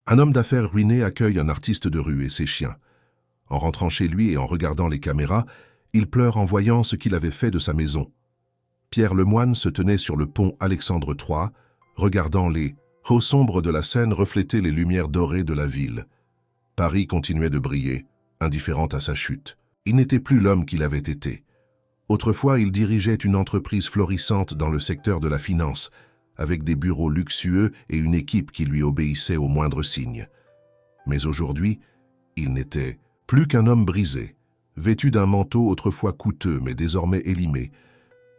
Un homme d'affaires ruiné accueille un artiste de rue et ses chiens. En rentrant chez lui et en regardant les caméras, il pleure en voyant ce qu'il avait fait de sa maison. Pierre Lemoine se tenait sur le pont Alexandre III, regardant les hauts sombres de la Seine refléter les lumières dorées de la ville. Paris continuait de briller, indifférente à sa chute. Il n'était plus l'homme qu'il avait été. Autrefois, il dirigeait une entreprise florissante dans le secteur de la finance, avec des bureaux luxueux et une équipe qui lui obéissait au moindre signe. Mais aujourd'hui, il n'était plus qu'un homme brisé, vêtu d'un manteau autrefois coûteux mais désormais élimé,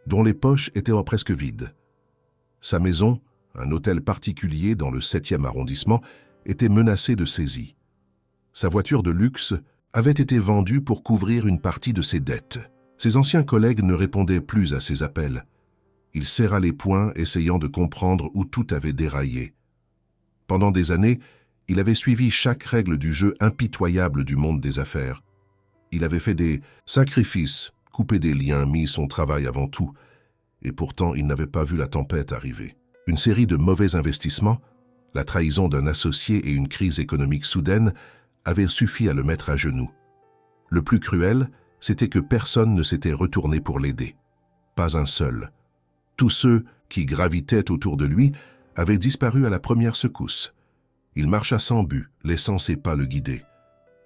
dont les poches étaient presque vides. Sa maison, un hôtel particulier dans le 7e arrondissement, était menacée de saisie. Sa voiture de luxe avait été vendue pour couvrir une partie de ses dettes. Ses anciens collègues ne répondaient plus à ses appels. Il serra les poings, essayant de comprendre où tout avait déraillé. Pendant des années, il avait suivi chaque règle du jeu impitoyable du monde des affaires. Il avait fait des sacrifices, coupé des liens, mis son travail avant tout, et pourtant il n'avait pas vu la tempête arriver. Une série de mauvais investissements, la trahison d'un associé et une crise économique soudaine avaient suffi à le mettre à genoux. Le plus cruel, c'était que personne ne s'était retourné pour l'aider. Pas un seul. Tous ceux qui gravitaient autour de lui avaient disparu à la première secousse. Il marcha sans but, laissant ses pas le guider.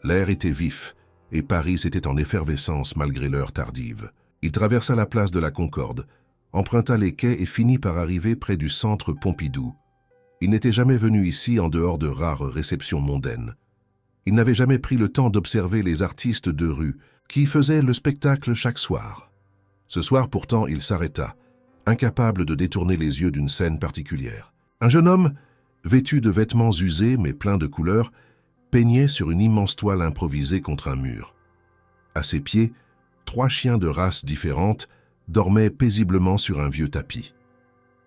L'air était vif, et Paris était en effervescence malgré l'heure tardive. Il traversa la place de la Concorde, emprunta les quais et finit par arriver près du centre Pompidou. Il n'était jamais venu ici en dehors de rares réceptions mondaines. Il n'avait jamais pris le temps d'observer les artistes de rue qui faisaient le spectacle chaque soir. Ce soir pourtant, il s'arrêta, incapable de détourner les yeux d'une scène particulière. Un jeune homme, vêtu de vêtements usés mais pleins de couleurs, peignait sur une immense toile improvisée contre un mur. À ses pieds, 3 chiens de races différentes dormaient paisiblement sur un vieux tapis.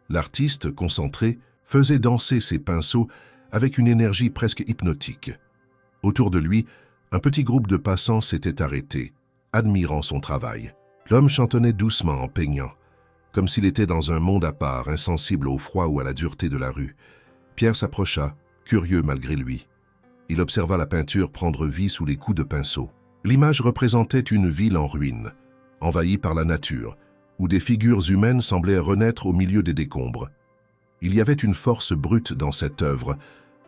L'artiste, concentré, faisait danser ses pinceaux avec une énergie presque hypnotique. Autour de lui, un petit groupe de passants s'était arrêté, admirant son travail. L'homme chantonnait doucement en peignant, comme s'il était dans un monde à part, insensible au froid ou à la dureté de la rue. Pierre s'approcha, curieux malgré lui. Il observa la peinture prendre vie sous les coups de pinceau. L'image représentait une ville en ruine, envahie par la nature, où des figures humaines semblaient renaître au milieu des décombres. Il y avait une force brute dans cette œuvre,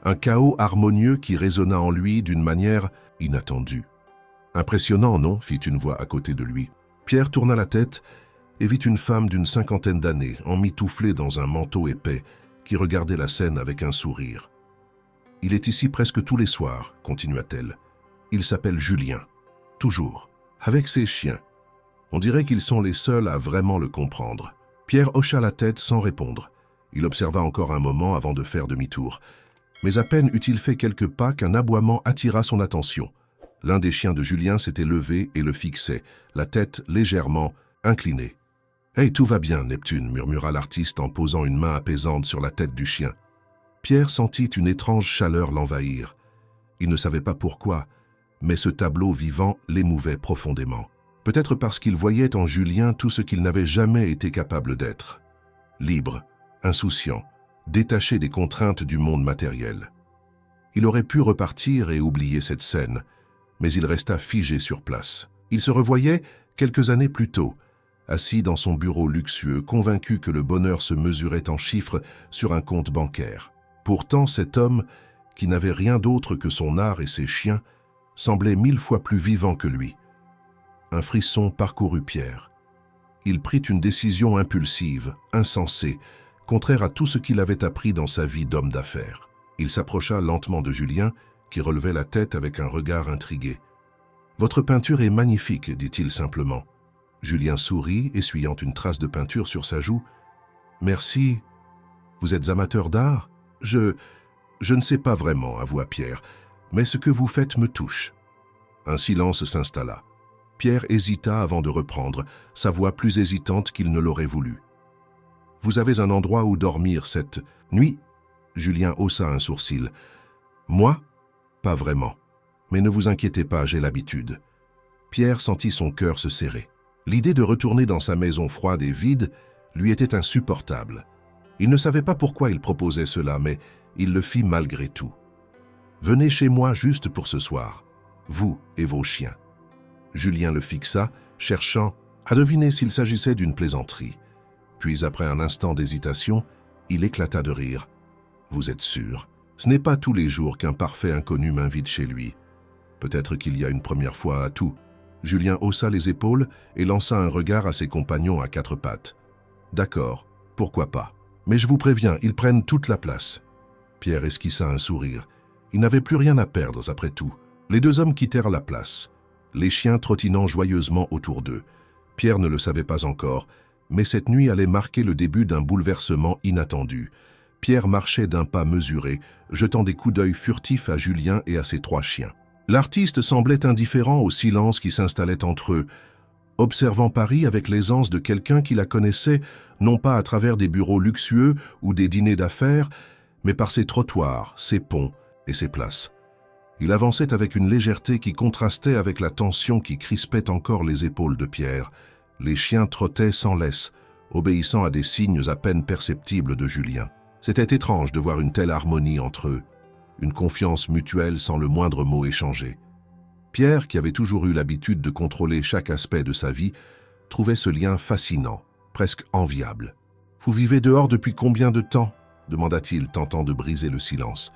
un chaos harmonieux qui résonna en lui d'une manière inattendue. « Impressionnant, non ?» fit une voix à côté de lui. Pierre tourna la tête et vit une femme d'une 50aine d'années, emmitouflée dans un manteau épais, qui regardait la scène avec un sourire. « Il est ici presque tous les soirs, » continua-t-elle. « Il s'appelle Julien. Toujours. Avec ses chiens. On dirait qu'ils sont les seuls à vraiment le comprendre. » Pierre hocha la tête sans répondre. Il observa encore un moment avant de faire demi-tour. Mais à peine eut-il fait quelques pas qu'un aboiement attira son attention. L'un des chiens de Julien s'était levé et le fixait, la tête légèrement inclinée. « Hey, tout va bien, Neptune » murmura l'artiste en posant une main apaisante sur la tête du chien. Pierre sentit une étrange chaleur l'envahir. Il ne savait pas pourquoi, mais ce tableau vivant l'émouvait profondément. Peut-être parce qu'il voyait en Julien tout ce qu'il n'avait jamais été capable d'être. Libre, insouciant, détaché des contraintes du monde matériel. Il aurait pu repartir et oublier cette scène, mais il resta figé sur place. Il se revoyait quelques années plus tôt, assis dans son bureau luxueux, convaincu que le bonheur se mesurait en chiffres sur un compte bancaire. Pourtant, cet homme, qui n'avait rien d'autre que son art et ses chiens, semblait 1000 fois plus vivant que lui. Un frisson parcourut Pierre. Il prit une décision impulsive, insensée, contraire à tout ce qu'il avait appris dans sa vie d'homme d'affaires. Il s'approcha lentement de Julien, qui relevait la tête avec un regard intrigué. « Votre peinture est magnifique, dit-il simplement. » Julien sourit, essuyant une trace de peinture sur sa joue. « Merci. Vous êtes amateur d'art ? Je ne sais pas vraiment, avoua Pierre, mais ce que vous faites me touche. » Un silence s'installa. Pierre hésita avant de reprendre, sa voix plus hésitante qu'il ne l'aurait voulu. « Vous avez un endroit où dormir cette nuit ?» Julien haussa un sourcil. « Moi ? Pas vraiment. Mais ne vous inquiétez pas, j'ai l'habitude. » Pierre sentit son cœur se serrer. L'idée de retourner dans sa maison froide et vide lui était insupportable. Il ne savait pas pourquoi il proposait cela, mais il le fit malgré tout. Venez chez moi juste pour ce soir, vous et vos chiens. » Julien le fixa, cherchant à deviner s'il s'agissait d'une plaisanterie. Puis, après un instant d'hésitation, il éclata de rire. « Vous êtes sûr? Ce n'est pas tous les jours qu'un parfait inconnu m'invite chez lui. Peut-être qu'il y a une première fois à tout. » Julien haussa les épaules et lança un regard à ses compagnons à quatre pattes. « D'accord, pourquoi pas. Mais je vous préviens, ils prennent toute la place. » Pierre esquissa un sourire. Il n'avait plus rien à perdre, après tout. Les deux hommes quittèrent la place, les chiens trottinant joyeusement autour d'eux. Pierre ne le savait pas encore, mais cette nuit allait marquer le début d'un bouleversement inattendu. Pierre marchait d'un pas mesuré, jetant des coups d'œil furtifs à Julien et à ses trois chiens. L'artiste semblait indifférent au silence qui s'installait entre eux, observant Paris avec l'aisance de quelqu'un qui la connaissait non pas à travers des bureaux luxueux ou des dîners d'affaires, mais par ses trottoirs, ses ponts et ses places. Il avançait avec une légèreté qui contrastait avec la tension qui crispait encore les épaules de Pierre. Les chiens trottaient sans laisse, obéissant à des signes à peine perceptibles de Julien. C'était étrange de voir une telle harmonie entre eux, une confiance mutuelle sans le moindre mot échangé. Pierre, qui avait toujours eu l'habitude de contrôler chaque aspect de sa vie, trouvait ce lien fascinant, presque enviable. « Vous vivez dehors depuis combien de temps ?» demanda-t-il, tentant de briser le silence.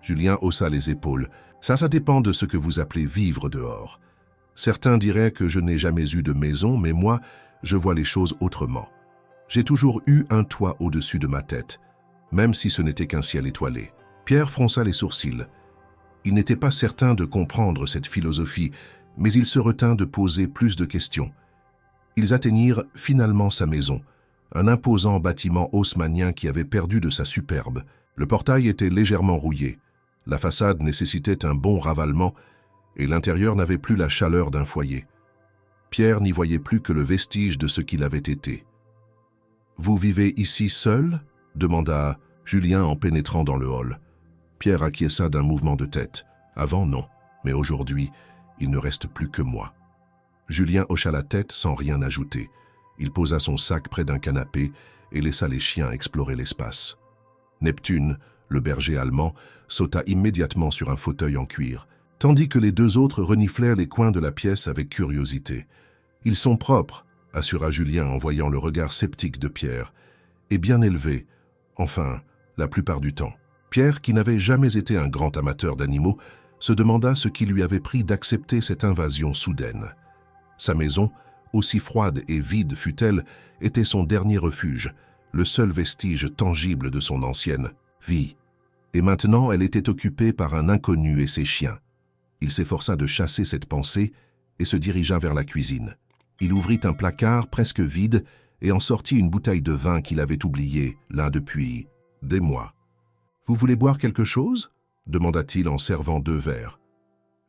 Julien haussa les épaules. « Ça dépend de ce que vous appelez vivre dehors. Certains diraient que je n'ai jamais eu de maison, mais moi, je vois les choses autrement. J'ai toujours eu un toit au-dessus de ma tête, même si ce n'était qu'un ciel étoilé. » Pierre fronça les sourcils. Il n'était pas certain de comprendre cette philosophie, mais il se retint de poser plus de questions. Ils atteignirent finalement sa maison, un imposant bâtiment haussmannien qui avait perdu de sa superbe. Le portail était légèrement rouillé, la façade nécessitait un bon ravalement et l'intérieur n'avait plus la chaleur d'un foyer. Pierre n'y voyait plus que le vestige de ce qu'il avait été. « Vous vivez ici seul ?» demanda Julien en pénétrant dans le hall. Pierre acquiesça d'un mouvement de tête. Avant, non, mais aujourd'hui, il ne reste plus que moi. Julien hocha la tête sans rien ajouter. Il posa son sac près d'un canapé et laissa les chiens explorer l'espace. Neptune, le berger allemand, sauta immédiatement sur un fauteuil en cuir, tandis que les deux autres reniflèrent les coins de la pièce avec curiosité. « Ils sont propres », assura Julien en voyant le regard sceptique de Pierre, « et bien élevés, enfin, la plupart du temps. » Pierre, qui n'avait jamais été un grand amateur d'animaux, se demanda ce qui lui avait pris d'accepter cette invasion soudaine. Sa maison, aussi froide et vide fût-elle, était son dernier refuge, le seul vestige tangible de son ancienne vie. Et maintenant, elle était occupée par un inconnu et ses chiens. Il s'efforça de chasser cette pensée et se dirigea vers la cuisine. Il ouvrit un placard presque vide et en sortit une bouteille de vin qu'il avait oubliée, là depuis des mois. « Vous voulez boire quelque chose ?» demanda-t-il en servant 2 verres.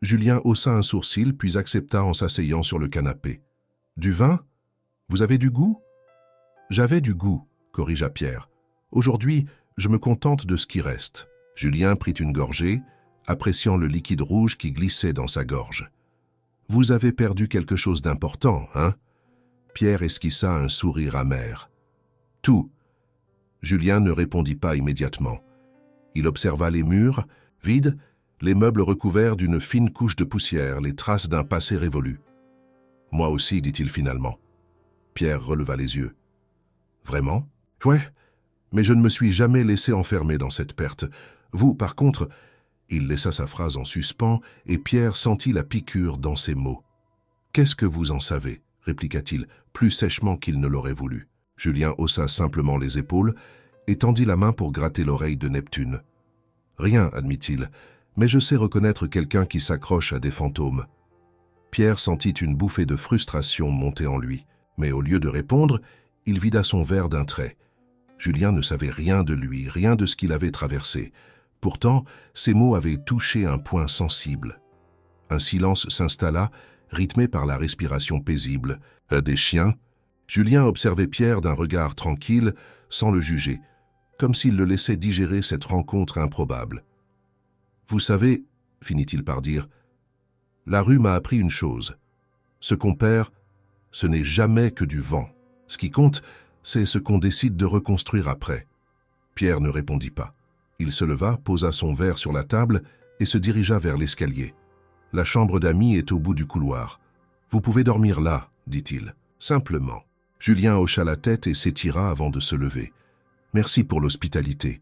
Julien haussa un sourcil puis accepta en s'asseyant sur le canapé. « Du vin? Vous avez du goût ?»« J'avais du goût, » corrigea Pierre. « Aujourd'hui, je me contente de ce qui reste. » Julien prit une gorgée, appréciant le liquide rouge qui glissait dans sa gorge. « Vous avez perdu quelque chose d'important, hein ?» Pierre esquissa un sourire amer. « Tout. » Julien ne répondit pas immédiatement. Il observa les murs, vides, les meubles recouverts d'une fine couche de poussière, les traces d'un passé révolu. « Moi aussi, dit-il finalement. » Pierre releva les yeux. « Vraiment ? Ouais, mais je ne me suis jamais laissé enfermer dans cette perte. Vous, par contre... » Il laissa sa phrase en suspens et Pierre sentit la piqûre dans ses mots. « Qu'est-ce que vous en savez ?» répliqua-t-il, plus sèchement qu'il ne l'aurait voulu. Julien haussa simplement les épaules et tendit la main pour gratter l'oreille de Neptune. « Rien, admit-il, mais je sais reconnaître quelqu'un qui s'accroche à des fantômes. » Pierre sentit une bouffée de frustration monter en lui, mais au lieu de répondre, il vida son verre d'un trait. Julien ne savait rien de lui, rien de ce qu'il avait traversé. Pourtant, ces mots avaient touché un point sensible. Un silence s'installa, rythmé par la respiration paisible. Des chiens. Julien observait Pierre d'un regard tranquille, sans le juger, comme s'il le laissait digérer cette rencontre improbable. « Vous savez, finit-il par dire, la rue m'a appris une chose. Ce qu'on perd, ce n'est jamais que du vent. Ce qui compte, c'est ce qu'on décide de reconstruire après. » Pierre ne répondit pas. Il se leva, posa son verre sur la table et se dirigea vers l'escalier. « La chambre d'amis est au bout du couloir. Vous pouvez dormir là, dit-il, simplement. » Julien hocha la tête et s'étira avant de se lever. « Merci pour l'hospitalité. »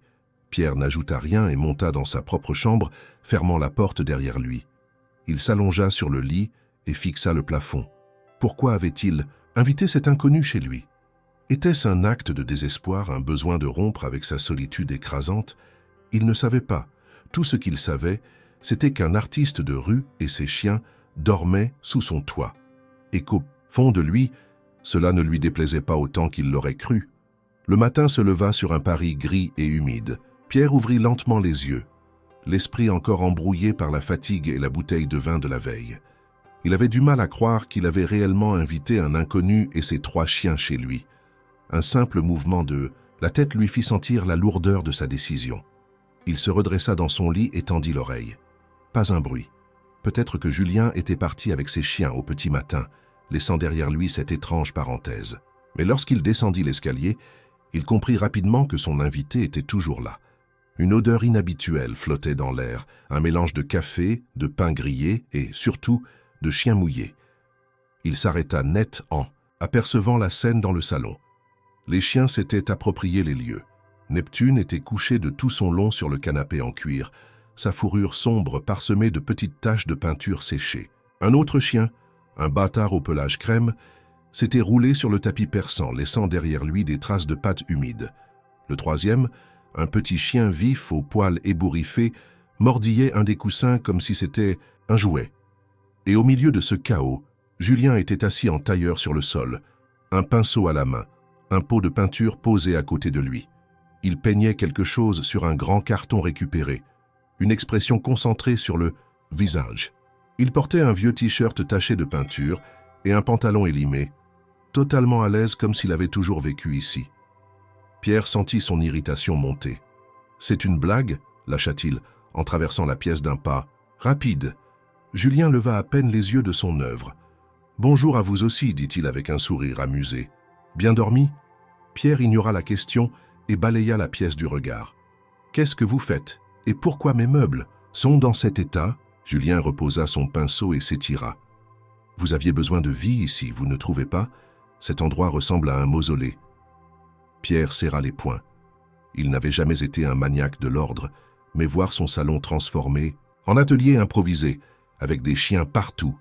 Pierre n'ajouta rien et monta dans sa propre chambre, fermant la porte derrière lui. Il s'allongea sur le lit et fixa le plafond. Pourquoi avait-il invité cet inconnu chez lui? Était-ce un acte de désespoir, un besoin de rompre avec sa solitude écrasante? Il ne savait pas. Tout ce qu'il savait, c'était qu'un artiste de rue et ses chiens dormaient sous son toit. Et qu'au fond de lui, cela ne lui déplaisait pas autant qu'il l'aurait cru. Le matin se leva sur un Paris gris et humide. Pierre ouvrit lentement les yeux, l'esprit encore embrouillé par la fatigue et la bouteille de vin de la veille. Il avait du mal à croire qu'il avait réellement invité un inconnu et ses 3 chiens chez lui. Un simple mouvement de la tête lui fit sentir la lourdeur de sa décision. Il se redressa dans son lit et tendit l'oreille. Pas un bruit. Peut-être que Julien était parti avec ses chiens au petit matin, laissant derrière lui cette étrange parenthèse. Mais lorsqu'il descendit l'escalier, il comprit rapidement que son invité était toujours là. Une odeur inhabituelle flottait dans l'air, un mélange de café, de pain grillé et, surtout, de chiens mouillés. Il s'arrêta net en apercevant la scène dans le salon. Les chiens s'étaient appropriés les lieux. Neptune était couché de tout son long sur le canapé en cuir, sa fourrure sombre parsemée de petites taches de peinture séchée. Un autre chien, un bâtard au pelage crème, s'était roulé sur le tapis persan, laissant derrière lui des traces de pâte humide. Le troisième, un petit chien vif aux poils ébouriffés, mordillait un des coussins comme si c'était un jouet. Et au milieu de ce chaos, Julien était assis en tailleur sur le sol, un pinceau à la main, un pot de peinture posé à côté de lui. Il peignait quelque chose sur un grand carton récupéré, une expression concentrée sur le visage. Il portait un vieux t-shirt taché de peinture et un pantalon élimé, totalement à l'aise comme s'il avait toujours vécu ici. Pierre sentit son irritation monter. « C'est une blague ?» lâcha-t-il, en traversant la pièce d'un pas rapide. Julien leva à peine les yeux de son œuvre. « Bonjour à vous aussi, dit-il avec un sourire amusé. Bien dormi ?» Pierre ignora la question et balaya la pièce du regard. « Qu'est-ce que vous faites? Et pourquoi mes meubles sont dans cet état ?» Julien reposa son pinceau et s'étira. « Vous aviez besoin de vie ici, vous ne trouvez pas? Cet endroit ressemble à un mausolée. » Pierre serra les poings. Il n'avait jamais été un maniaque de l'ordre, mais voir son salon transformé en atelier improvisé, avec des chiens partout,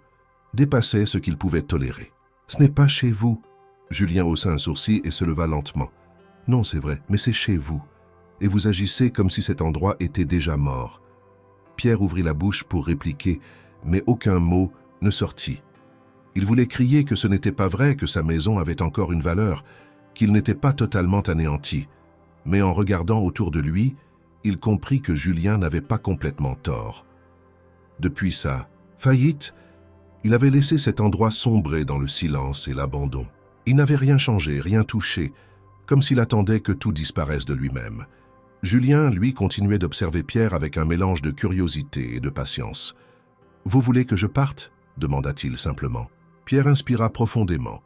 dépassait ce qu'il pouvait tolérer. « Ce n'est pas chez vous. » Julien haussa un sourcil et se leva lentement. « Non, c'est vrai, mais c'est chez vous. Et vous agissez comme si cet endroit était déjà mort. » Pierre ouvrit la bouche pour répliquer, mais aucun mot ne sortit. Il voulait crier que ce n'était pas vrai, que sa maison avait encore une valeur, qu'il n'était pas totalement anéanti. Mais en regardant autour de lui, il comprit que Julien n'avait pas complètement tort. Depuis sa faillite, il avait laissé cet endroit sombrer dans le silence et l'abandon. Il n'avait rien changé, rien touché, comme s'il attendait que tout disparaisse de lui-même. Julien, lui, continuait d'observer Pierre avec un mélange de curiosité et de patience. « Vous voulez que je parte ?» demanda-t-il simplement. Pierre inspira profondément,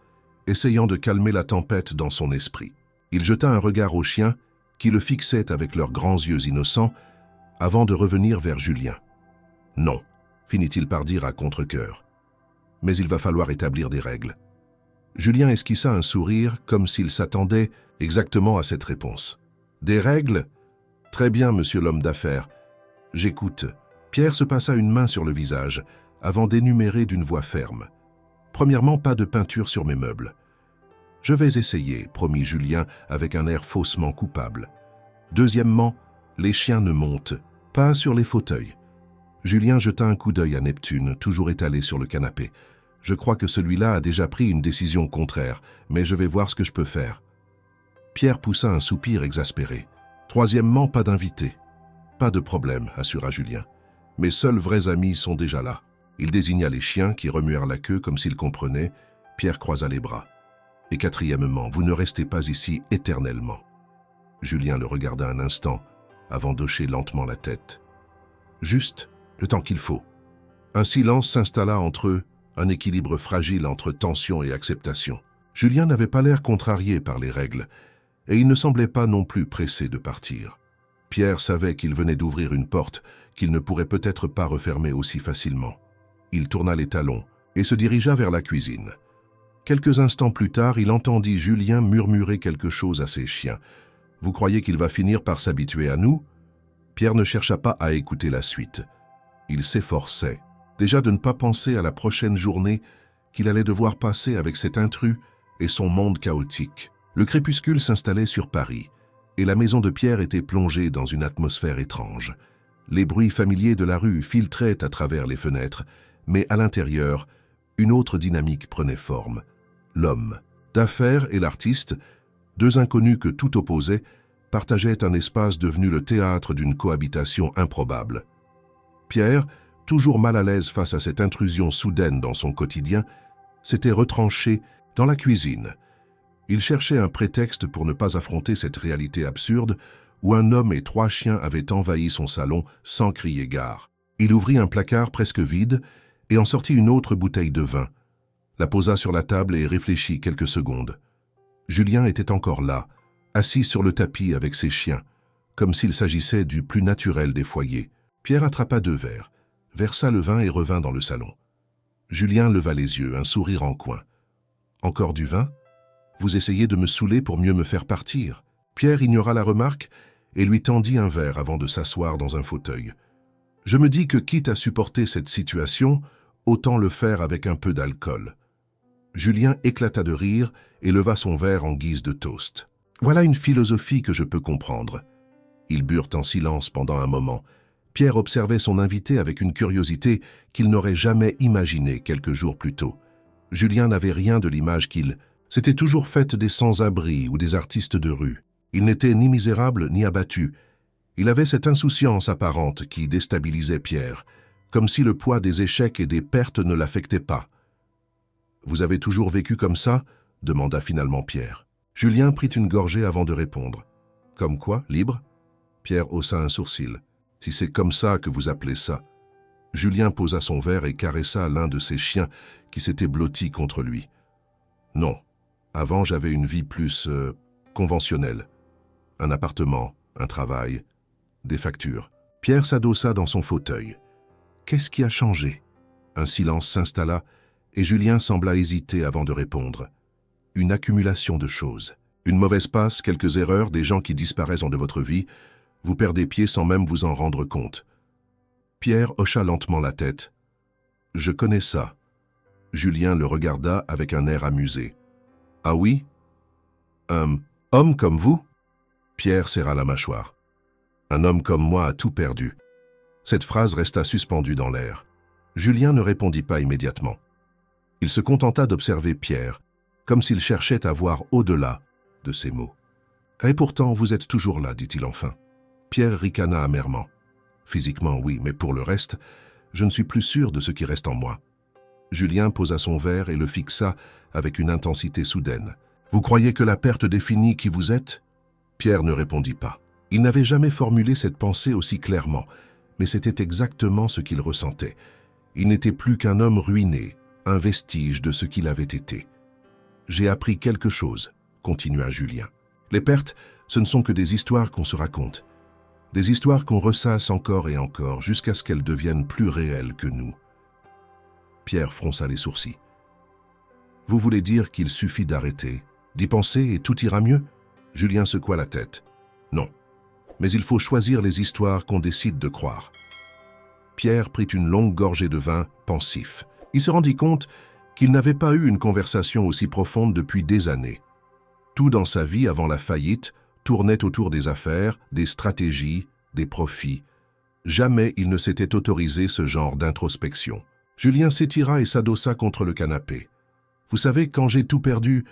essayant de calmer la tempête dans son esprit. Il jeta un regard aux chiens qui le fixaient avec leurs grands yeux innocents avant de revenir vers Julien. « Non », finit-il par dire à contre-cœur. « Mais il va falloir établir des règles. » Julien esquissa un sourire comme s'il s'attendait exactement à cette réponse. « Des règles ? Très bien, monsieur l'homme d'affaires. J'écoute. » Pierre se passa une main sur le visage avant d'énumérer d'une voix ferme. « Premièrement, pas de peinture sur mes meubles. »« Je vais essayer, » promit Julien avec un air faussement coupable. « Deuxièmement, les chiens ne montent pas sur les fauteuils. » Julien jeta un coup d'œil à Neptune, toujours étalé sur le canapé. « Je crois que celui-là a déjà pris une décision contraire, mais je vais voir ce que je peux faire. » Pierre poussa un soupir exaspéré. « Troisièmement, pas d'invités. »« Pas de problème, » assura Julien. « Mes seuls vrais amis sont déjà là. » Il désigna les chiens qui remuèrent la queue comme s'ils comprenaient. Pierre croisa les bras. « Et quatrièmement, vous ne restez pas ici éternellement. » Julien le regarda un instant, avant d'hocher lentement la tête. « Juste le temps qu'il faut. » Un silence s'installa entre eux, un équilibre fragile entre tension et acceptation. Julien n'avait pas l'air contrarié par les règles, et il ne semblait pas non plus pressé de partir. Pierre savait qu'il venait d'ouvrir une porte qu'il ne pourrait peut-être pas refermer aussi facilement. Il tourna les talons et se dirigea vers la cuisine. Quelques instants plus tard, il entendit Julien murmurer quelque chose à ses chiens. « Vous croyez qu'il va finir par s'habituer à nous ?» Pierre ne chercha pas à écouter la suite. Il s'efforçait, déjà de ne pas penser à la prochaine journée qu'il allait devoir passer avec cet intrus et son monde chaotique. Le crépuscule s'installait sur Paris, et la maison de Pierre était plongée dans une atmosphère étrange. Les bruits familiers de la rue filtraient à travers les fenêtres, mais à l'intérieur, une autre dynamique prenait forme. L'homme d'affaires et l'artiste, deux inconnus que tout opposait, partageaient un espace devenu le théâtre d'une cohabitation improbable. Pierre, toujours mal à l'aise face à cette intrusion soudaine dans son quotidien, s'était retranché dans la cuisine. Il cherchait un prétexte pour ne pas affronter cette réalité absurde où un homme et 3 chiens avaient envahi son salon sans crier gare. Il ouvrit un placard presque vide et en sortit une autre bouteille de vin, la posa sur la table et réfléchit quelques secondes. Julien était encore là, assis sur le tapis avec ses chiens, comme s'il s'agissait du plus naturel des foyers. Pierre attrapa 2 verres, versa le vin et revint dans le salon. Julien leva les yeux, un sourire en coin. « Encore du vin ? Vous essayez de me saouler pour mieux me faire partir ?» Pierre ignora la remarque et lui tendit un verre avant de s'asseoir dans un fauteuil. « Je me dis que quitte à supporter cette situation, autant le faire avec un peu d'alcool. » Julien éclata de rire et leva son verre en guise de toast. « Voilà une philosophie que je peux comprendre. » Ils burent en silence pendant un moment. Pierre observait son invité avec une curiosité qu'il n'aurait jamais imaginée quelques jours plus tôt. Julien n'avait rien de l'image qu'il s'était toujours faite des sans-abri ou des artistes de rue. Il n'était ni misérable ni abattu. Il avait cette insouciance apparente qui déstabilisait Pierre, comme si le poids des échecs et des pertes ne l'affectait pas. « Vous avez toujours vécu comme ça ?» demanda finalement Pierre. Julien prit une gorgée avant de répondre. « Comme quoi, libre ?» Pierre haussa un sourcil. « Si c'est comme ça que vous appelez ça. » Julien posa son verre et caressa l'un de ses chiens qui s'était blotti contre lui. « Non, avant j'avais une vie plus conventionnelle. Un appartement, un travail, des factures. » Pierre s'adossa dans son fauteuil. Qu'est-ce qui a changé? Un silence s'installa et Julien sembla hésiter avant de répondre. Une accumulation de choses. Une mauvaise passe, quelques erreurs, des gens qui disparaissent de votre vie. Vous perdez pied sans même vous en rendre compte. Pierre hocha lentement la tête. « Je connais ça. » Julien le regarda avec un air amusé. « Ah oui? Homme comme vous ?» Pierre serra la mâchoire. « Un homme comme moi a tout perdu. » Cette phrase resta suspendue dans l'air. Julien ne répondit pas immédiatement. Il se contenta d'observer Pierre, comme s'il cherchait à voir au-delà de ses mots. « Et pourtant, vous êtes toujours là, dit-il enfin. » Pierre ricana amèrement. « Physiquement, oui, mais pour le reste, je ne suis plus sûr de ce qui reste en moi. » Julien posa son verre et le fixa avec une intensité soudaine. « Vous croyez que la perte définit qui vous êtes ?» Pierre ne répondit pas. Il n'avait jamais formulé cette pensée aussi clairement, mais c'était exactement ce qu'il ressentait. Il n'était plus qu'un homme ruiné, un vestige de ce qu'il avait été. « J'ai appris quelque chose, » continua Julien. « Les pertes, ce ne sont que des histoires qu'on se raconte. Des histoires qu'on ressasse encore et encore, jusqu'à ce qu'elles deviennent plus réelles que nous. » Pierre fronça les sourcils. « Vous voulez dire qu'il suffit d'arrêter, d'y penser et tout ira mieux ?» Julien secoua la tête. « Non, mais il faut choisir les histoires qu'on décide de croire. » Pierre prit une longue gorgée de vin, pensif. Il se rendit compte qu'il n'avait pas eu une conversation aussi profonde depuis des années. Tout dans sa vie avant la faillite tournait autour des affaires, des stratégies, des profits. Jamais il ne s'était autorisé ce genre d'introspection. Julien s'étira et s'adossa contre le canapé. « Vous savez, quand j'ai tout perdu,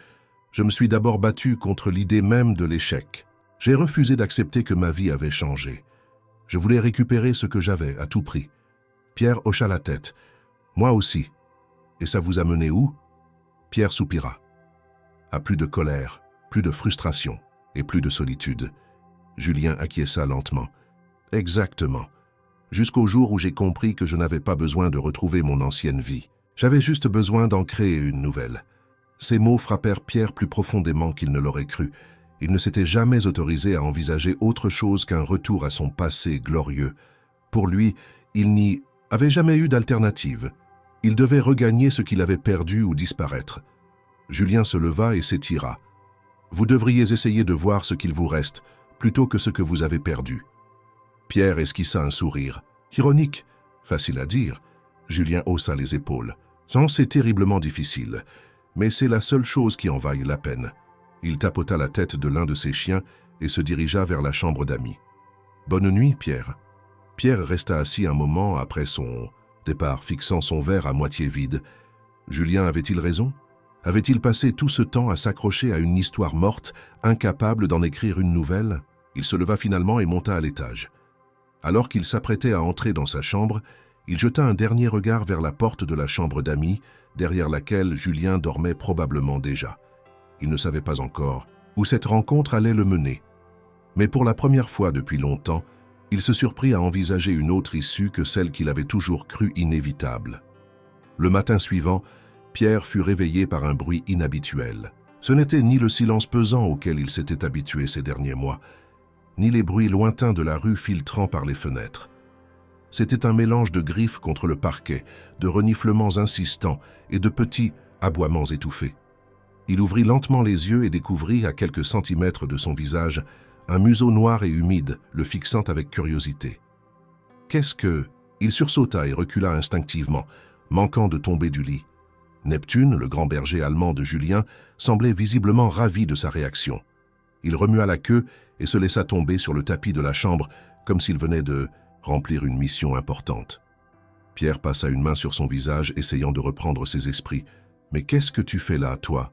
je me suis d'abord battu contre l'idée même de l'échec. J'ai refusé d'accepter que ma vie avait changé. Je voulais récupérer ce que j'avais à tout prix. » Pierre hocha la tête. « Moi aussi. Et ça vous a mené où ?» Pierre soupira. « À plus de colère, plus de frustration et plus de solitude. » Julien acquiesça lentement. « Exactement. Jusqu'au jour où j'ai compris que je n'avais pas besoin de retrouver mon ancienne vie. J'avais juste besoin d'en créer une nouvelle. » Ces mots frappèrent Pierre plus profondément qu'il ne l'aurait cru. Il ne s'était jamais autorisé à envisager autre chose qu'un retour à son passé glorieux. Pour lui, il n'y avait jamais eu d'alternative. Il devait regagner ce qu'il avait perdu ou disparaître. Julien se leva et s'étira. « Vous devriez essayer de voir ce qu'il vous reste, plutôt que ce que vous avez perdu. » Pierre esquissa un sourire. Ironique, facile à dire. Julien haussa les épaules. « Non, c'est terriblement difficile, mais c'est la seule chose qui en vaille la peine. » Il tapota la tête de l'un de ses chiens et se dirigea vers la chambre d'amis. « Bonne nuit, Pierre. » Pierre resta assis un moment après son départ, fixant son verre à moitié vide. Julien avait-il raison? Avait-il passé tout ce temps à s'accrocher à une histoire morte, incapable d'en écrire une nouvelle? Il se leva finalement et monta à l'étage. Alors qu'il s'apprêtait à entrer dans sa chambre, il jeta un dernier regard vers la porte de la chambre d'amis, derrière laquelle Julien dormait probablement déjà. Il ne savait pas encore où cette rencontre allait le mener. Mais pour la première fois depuis longtemps, il se surprit à envisager une autre issue que celle qu'il avait toujours crue inévitable. Le matin suivant, Pierre fut réveillé par un bruit inhabituel. Ce n'était ni le silence pesant auquel il s'était habitué ces derniers mois, ni les bruits lointains de la rue filtrant par les fenêtres. C'était un mélange de griffes contre le parquet, de reniflements insistants et de petits aboiements étouffés. Il ouvrit lentement les yeux et découvrit, à quelques centimètres de son visage, un museau noir et humide, le fixant avec curiosité. Qu'est-ce que... Il sursauta et recula instinctivement, manquant de tomber du lit. Neptune, le grand berger allemand de Julien, semblait visiblement ravi de sa réaction. Il remua la queue et se laissa tomber sur le tapis de la chambre, comme s'il venait de remplir une mission importante. Pierre passa une main sur son visage, essayant de reprendre ses esprits. « Mais qu'est-ce que tu fais là, toi ?»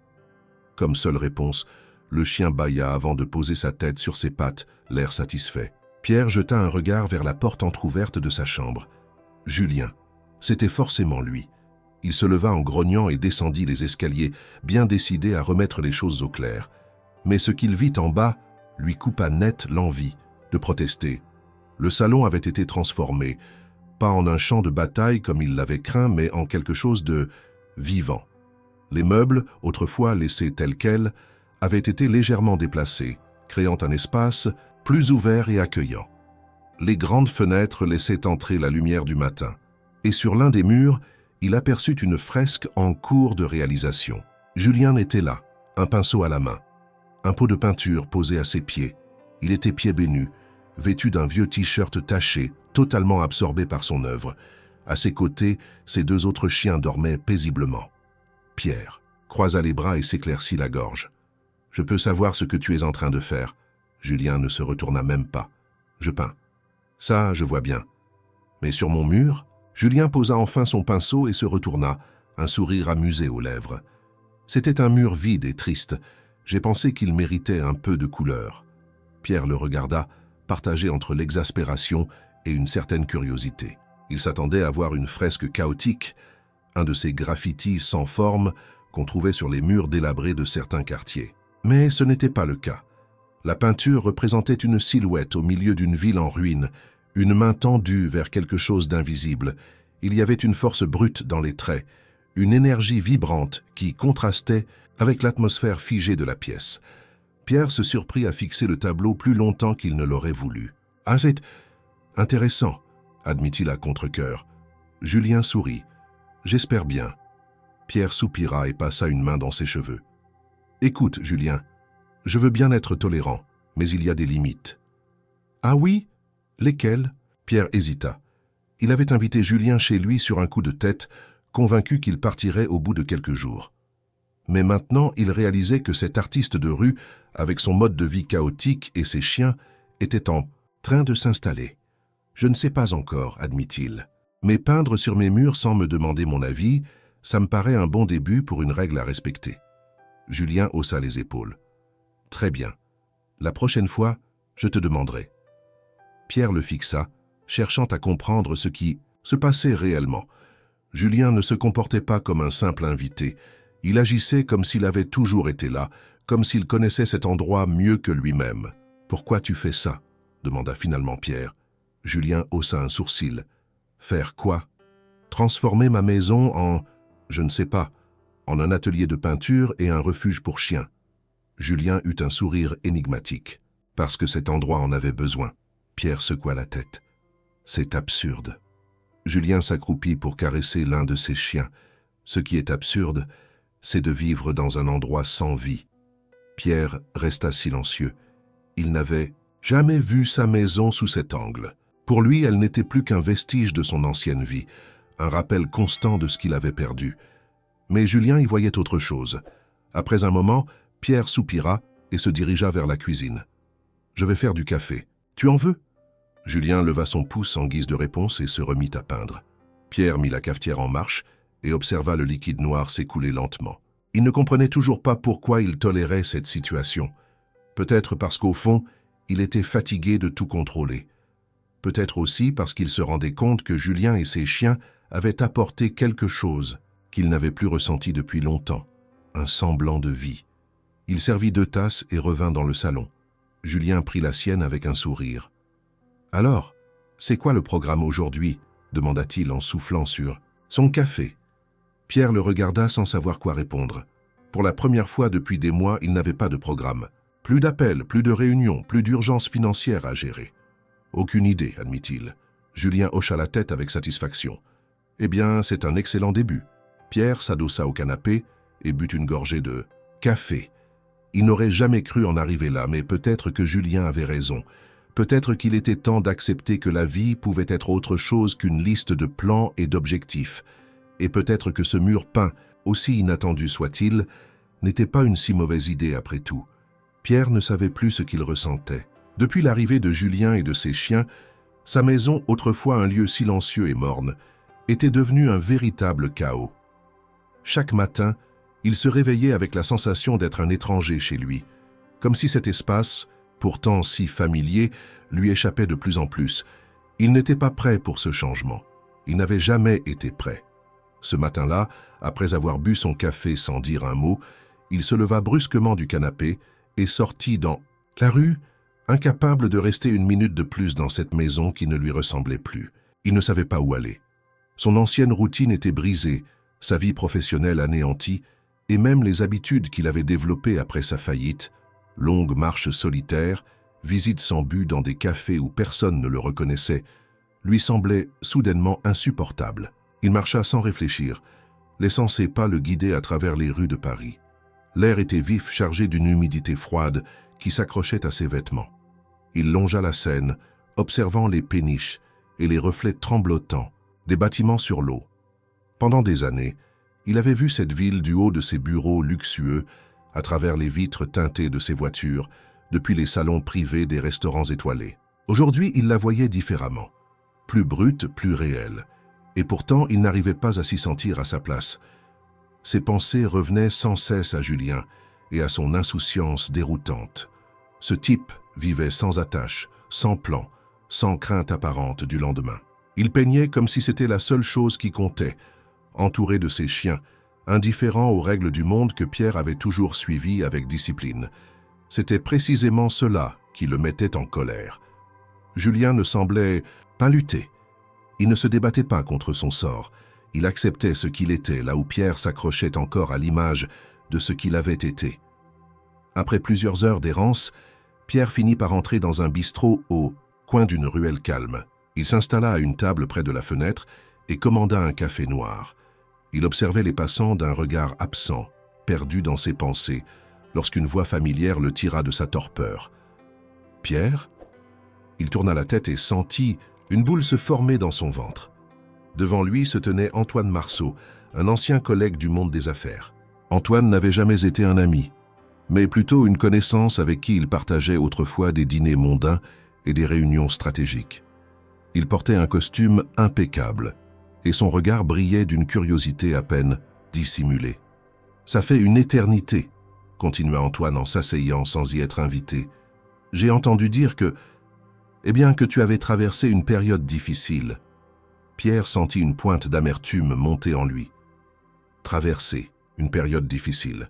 Comme seule réponse, le chien bâilla avant de poser sa tête sur ses pattes, l'air satisfait. Pierre jeta un regard vers la porte entr'ouverte de sa chambre. Julien. C'était forcément lui. Il se leva en grognant et descendit les escaliers, bien décidé à remettre les choses au clair. Mais ce qu'il vit en bas lui coupa net l'envie de protester. Le salon avait été transformé, pas en un champ de bataille comme il l'avait craint, mais en quelque chose de vivant. Les meubles, autrefois laissés tels quels, avaient été légèrement déplacés, créant un espace plus ouvert et accueillant. Les grandes fenêtres laissaient entrer la lumière du matin, et sur l'un des murs, il aperçut une fresque en cours de réalisation. Julien était là, un pinceau à la main, un pot de peinture posé à ses pieds. Il était pieds bés nus, vêtu d'un vieux t-shirt taché, totalement absorbé par son œuvre. À ses côtés, ses deux autres chiens dormaient paisiblement. Pierre croisa les bras et s'éclaircit la gorge. « Je peux savoir ce que tu es en train de faire. » Julien ne se retourna même pas. « Je peins. »« Ça, je vois bien. » Mais sur mon mur, Julien posa enfin son pinceau et se retourna, un sourire amusé aux lèvres. C'était un mur vide et triste. J'ai pensé qu'il méritait un peu de couleur. Pierre le regarda, partagé entre l'exaspération et une certaine curiosité. Il s'attendait à voir une fresque chaotique, un de ces graffitis sans forme qu'on trouvait sur les murs délabrés de certains quartiers. Mais ce n'était pas le cas. La peinture représentait une silhouette au milieu d'une ville en ruine, une main tendue vers quelque chose d'invisible. Il y avait une force brute dans les traits, une énergie vibrante qui contrastait avec l'atmosphère figée de la pièce. Pierre se surprit à fixer le tableau plus longtemps qu'il ne l'aurait voulu. « Ah, c'est intéressant », admit-il à contre-cœur. Julien sourit. « J'espère bien. » Pierre soupira et passa une main dans ses cheveux. « Écoute, Julien, je veux bien être tolérant, mais il y a des limites. »« Ah oui? Lesquelles ?» Pierre hésita. Il avait invité Julien chez lui sur un coup de tête, convaincu qu'il partirait au bout de quelques jours. Mais maintenant, il réalisait que cet artiste de rue, avec son mode de vie chaotique et ses chiens, était en train de s'installer. « Je ne sais pas encore, admit-il. Mais peindre sur mes murs sans me demander mon avis, ça me paraît un bon début pour une règle à respecter. » Julien haussa les épaules. « Très bien. La prochaine fois, je te demanderai. » Pierre le fixa, cherchant à comprendre ce qui se passait réellement. Julien ne se comportait pas comme un simple invité. Il agissait comme s'il avait toujours été là, comme s'il connaissait cet endroit mieux que lui-même. « Pourquoi tu fais ça ?» demanda finalement Pierre. Julien haussa un sourcil. « Faire quoi ? Transformer ma maison en... je ne sais pas, en un atelier de peinture et un refuge pour chiens. » Julien eut un sourire énigmatique. Parce que cet endroit en avait besoin. Pierre secoua la tête. « C'est absurde. Julien s'accroupit pour caresser l'un de ses chiens. Ce qui est absurde, c'est de vivre dans un endroit sans vie. Pierre resta silencieux. Il n'avait jamais vu sa maison sous cet angle. Pour lui, elle n'était plus qu'un vestige de son ancienne vie, un rappel constant de ce qu'il avait perdu. Mais Julien y voyait autre chose. Après un moment, Pierre soupira et se dirigea vers la cuisine. « Je vais faire du café. Tu en veux ?» Julien leva son pouce en guise de réponse et se remit à peindre. Pierre mit la cafetière en marche et observa le liquide noir s'écouler lentement. Il ne comprenait toujours pas pourquoi il tolérait cette situation. Peut-être parce qu'au fond, il était fatigué de tout contrôler. Peut-être aussi parce qu'il se rendait compte que Julien et ses chiens avaient apporté quelque chose qu'il n'avait plus ressenti depuis longtemps, un semblant de vie. Il servit 2 tasses et revint dans le salon. Julien prit la sienne avec un sourire. « Alors, c'est quoi le programme aujourd'hui ?» demanda-t-il en soufflant sur son café. Pierre le regarda sans savoir quoi répondre. Pour la première fois depuis des mois, il n'avait pas de programme. Plus d'appels, plus de réunions, plus d'urgences financières à gérer. Aucune idée, admit-il. Julien hocha la tête avec satisfaction. Eh bien, c'est un excellent début. Pierre s'adossa au canapé et but une gorgée de café. Il n'aurait jamais cru en arriver là, mais peut-être que Julien avait raison. Peut-être qu'il était temps d'accepter que la vie pouvait être autre chose qu'une liste de plans et d'objectifs. Et peut-être que ce mur peint, aussi inattendu soit-il, n'était pas une si mauvaise idée après tout. Pierre ne savait plus ce qu'il ressentait. Depuis l'arrivée de Julien et de ses chiens, sa maison, autrefois un lieu silencieux et morne, était devenue un véritable chaos. Chaque matin, il se réveillait avec la sensation d'être un étranger chez lui, comme si cet espace, pourtant si familier, lui échappait de plus en plus. Il n'était pas prêt pour ce changement. Il n'avait jamais été prêt. Ce matin-là, après avoir bu son café sans dire un mot, il se leva brusquement du canapé et sortit dans la rue, incapable de rester une minute de plus dans cette maison qui ne lui ressemblait plus. Il ne savait pas où aller. Son ancienne routine était brisée, sa vie professionnelle anéantie, et même les habitudes qu'il avait développées après sa faillite, longues marches solitaires, visites sans but dans des cafés où personne ne le reconnaissait, lui semblaient soudainement insupportables. Il marcha sans réfléchir, laissant ses pas le guider à travers les rues de Paris. L'air était vif, chargé d'une humidité froide qui s'accrochait à ses vêtements. Il longea la Seine, observant les péniches et les reflets tremblotants des bâtiments sur l'eau. Pendant des années, il avait vu cette ville du haut de ses bureaux luxueux, à travers les vitres teintées de ses voitures, depuis les salons privés des restaurants étoilés. Aujourd'hui, il la voyait différemment, plus brute, plus réelle. Et pourtant, il n'arrivait pas à s'y sentir à sa place. Ses pensées revenaient sans cesse à Julien et à son insouciance déroutante. Ce type vivait sans attache, sans plan, sans crainte apparente du lendemain. Il peignait comme si c'était la seule chose qui comptait, entouré de ses chiens, indifférent aux règles du monde que Pierre avait toujours suivies avec discipline. C'était précisément cela qui le mettait en colère. Julien ne semblait pas lutter. Il ne se débattait pas contre son sort. Il acceptait ce qu'il était, là où Pierre s'accrochait encore à l'image de ce qu'il avait été. Après plusieurs heures d'errance, Pierre finit par entrer dans un bistrot au coin d'une ruelle calme. Il s'installa à une table près de la fenêtre et commanda un café noir. Il observait les passants d'un regard absent, perdu dans ses pensées, lorsqu'une voix familière le tira de sa torpeur. « Pierre ?» Il tourna la tête et sentit une boule se former dans son ventre. Devant lui se tenait Antoine Marceau, un ancien collègue du monde des affaires. Antoine n'avait jamais été un ami, mais plutôt une connaissance avec qui il partageait autrefois des dîners mondains et des réunions stratégiques. Il portait un costume impeccable, et son regard brillait d'une curiosité à peine dissimulée. « Ça fait une éternité », continua Antoine en s'asseyant sans y être invité. « J'ai entendu dire que tu avais traversé une période difficile. » Pierre sentit une pointe d'amertume monter en lui. Traverser une période difficile.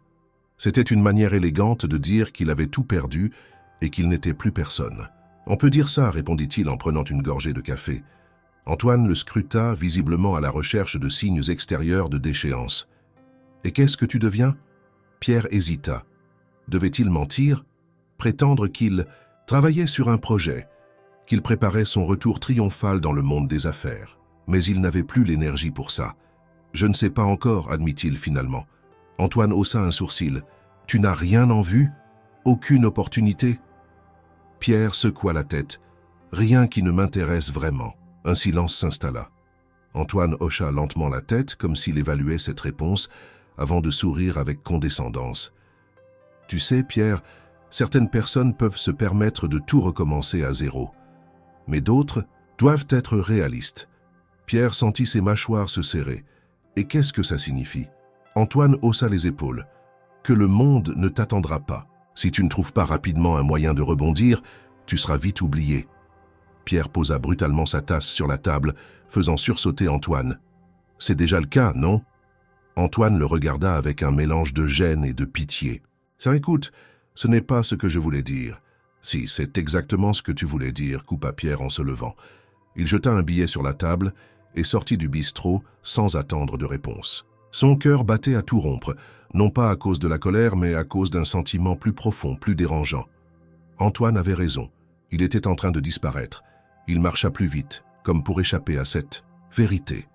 C'était une manière élégante de dire qu'il avait tout perdu et qu'il n'était plus personne. « On peut dire ça, répondit-il en prenant une gorgée de café. Antoine le scruta, visiblement à la recherche de signes extérieurs de déchéance. « Et qu'est-ce que tu deviens ?» Pierre hésita. Devait-il mentir? Prétendre qu'il travaillait sur un projet, qu'il préparait son retour triomphal dans le monde des affaires. Mais il n'avait plus l'énergie pour ça. « Je ne sais pas encore, admit-il finalement. » Antoine haussa un sourcil. « Tu n'as rien en vue? Aucune opportunité ?» Pierre secoua la tête. « Rien qui ne m'intéresse vraiment. » Un silence s'installa. Antoine hocha lentement la tête comme s'il évaluait cette réponse avant de sourire avec condescendance. « Tu sais, Pierre, certaines personnes peuvent se permettre de tout recommencer à zéro. Mais d'autres doivent être réalistes. » Pierre sentit ses mâchoires se serrer. « Et qu'est-ce que ça signifie ?» Antoine haussa les épaules. « Que le monde ne t'attendra pas. Si tu ne trouves pas rapidement un moyen de rebondir, tu seras vite oublié. » Pierre posa brutalement sa tasse sur la table, faisant sursauter Antoine. « C'est déjà le cas, non ?» Antoine le regarda avec un mélange de gêne et de pitié. « Ça, écoute, ce n'est pas ce que je voulais dire. »« Si, c'est exactement ce que tu voulais dire, » coupa Pierre en se levant. Il jeta un billet sur la table et sortit du bistrot sans attendre de réponse. Son cœur battait à tout rompre, non pas à cause de la colère, mais à cause d'un sentiment plus profond, plus dérangeant. Antoine avait raison. Il était en train de disparaître. Il marcha plus vite, comme pour échapper à cette vérité.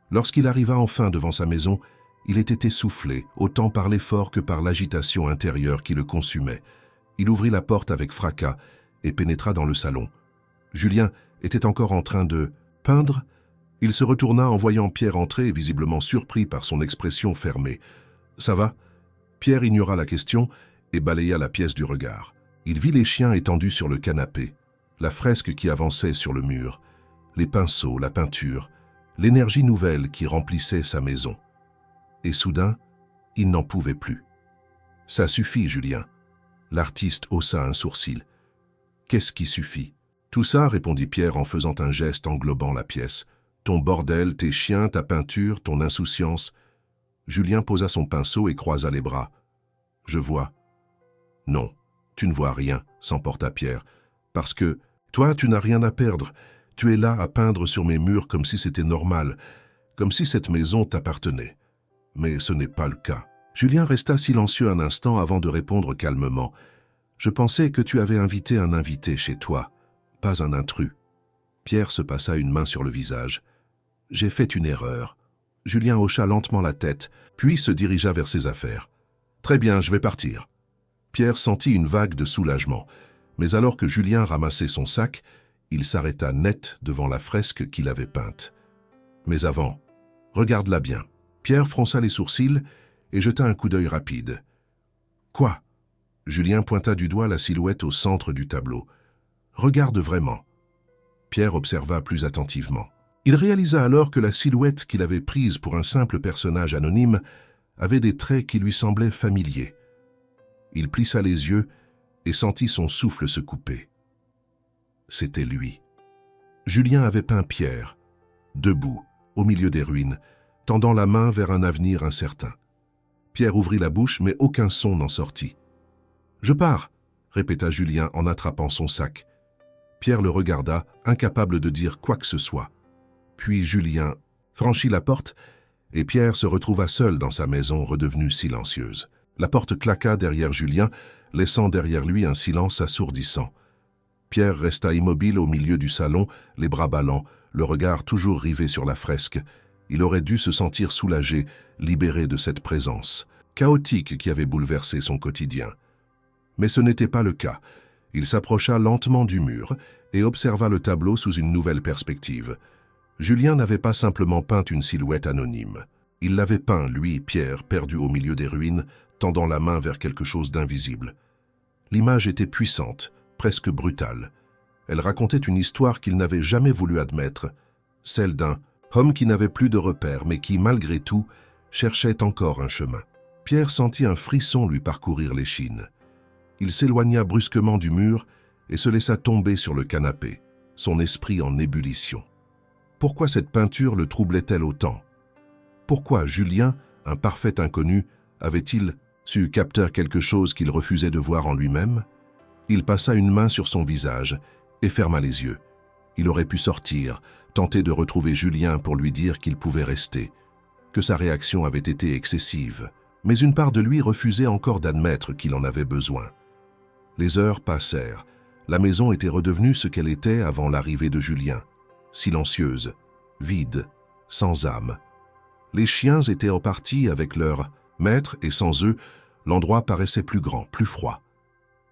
Lorsqu'il arriva enfin devant sa maison, il était essoufflé, autant par l'effort que par l'agitation intérieure qui le consumait. Il ouvrit la porte avec fracas et pénétra dans le salon. Julien était encore en train de peindre. Il se retourna en voyant Pierre entrer, visiblement surpris par son expression fermée. « Ça va ?» Pierre ignora la question et balaya la pièce du regard. Il vit les chiens étendus sur le canapé, la fresque qui avançait sur le mur, les pinceaux, la peinture, l'énergie nouvelle qui remplissait sa maison. Et soudain, il n'en pouvait plus. « Ça suffit, Julien. » L'artiste haussa un sourcil. « Qu'est-ce qui suffit ?»« Tout ça, répondit Pierre en faisant un geste englobant la pièce. Ton bordel, tes chiens, ta peinture, ton insouciance. » Julien posa son pinceau et croisa les bras. « Je vois. »« Non, tu ne vois rien, » s'emporta Pierre. « Parce que toi, tu n'as rien à perdre. Tu es là à peindre sur mes murs comme si c'était normal, comme si cette maison t'appartenait. Mais ce n'est pas le cas. » Julien resta silencieux un instant avant de répondre calmement. « Je pensais que tu avais invité un invité chez toi, pas un intrus. » Pierre se passa une main sur le visage. « J'ai fait une erreur. » Julien hocha lentement la tête, puis se dirigea vers ses affaires. « Très bien, je vais partir. » Pierre sentit une vague de soulagement, mais alors que Julien ramassait son sac, il s'arrêta net devant la fresque qu'il avait peinte. « Mais avant, regarde-la bien. » Pierre fronça les sourcils et jeta un coup d'œil rapide. « Quoi ?» Julien pointa du doigt la silhouette au centre du tableau. « Regarde vraiment. » Pierre observa plus attentivement. Il réalisa alors que la silhouette qu'il avait prise pour un simple personnage anonyme avait des traits qui lui semblaient familiers. Il plissa les yeux et sentit son souffle se couper. C'était lui. Julien avait peint Pierre, debout, au milieu des ruines, tendant la main vers un avenir incertain. Pierre ouvrit la bouche, mais aucun son n'en sortit. « Je pars !» répéta Julien en attrapant son sac. Pierre le regarda, incapable de dire quoi que ce soit. Puis Julien franchit la porte et Pierre se retrouva seul dans sa maison redevenue silencieuse. La porte claqua derrière Julien, laissant derrière lui un silence assourdissant. Pierre resta immobile au milieu du salon, les bras ballants, le regard toujours rivé sur la fresque. Il aurait dû se sentir soulagé, libéré de cette présence chaotique qui avait bouleversé son quotidien. Mais ce n'était pas le cas. Il s'approcha lentement du mur et observa le tableau sous une nouvelle perspective. Julien n'avait pas simplement peint une silhouette anonyme. Il l'avait peint, lui, Pierre, perdu au milieu des ruines, tendant la main vers quelque chose d'invisible. L'image était puissante, presque brutale. Elle racontait une histoire qu'il n'avait jamais voulu admettre, celle d'un homme qui n'avait plus de repères, mais qui, malgré tout, cherchait encore un chemin. Pierre sentit un frisson lui parcourir l'échine. Il s'éloigna brusquement du mur et se laissa tomber sur le canapé, son esprit en ébullition. Pourquoi cette peinture le troublait-elle autant? Pourquoi Julien, un parfait inconnu, avait-il su capter quelque chose qu'il refusait de voir en lui-même? Il passa une main sur son visage et ferma les yeux. Il aurait pu sortir, tenter de retrouver Julien pour lui dire qu'il pouvait rester, que sa réaction avait été excessive. Mais une part de lui refusait encore d'admettre qu'il en avait besoin. Les heures passèrent, La maison était redevenue ce qu'elle était avant l'arrivée de Julien, silencieuse, vide, sans âme. Les chiens étaient repartis avec leur maître et sans eux, l'endroit paraissait plus grand, plus froid.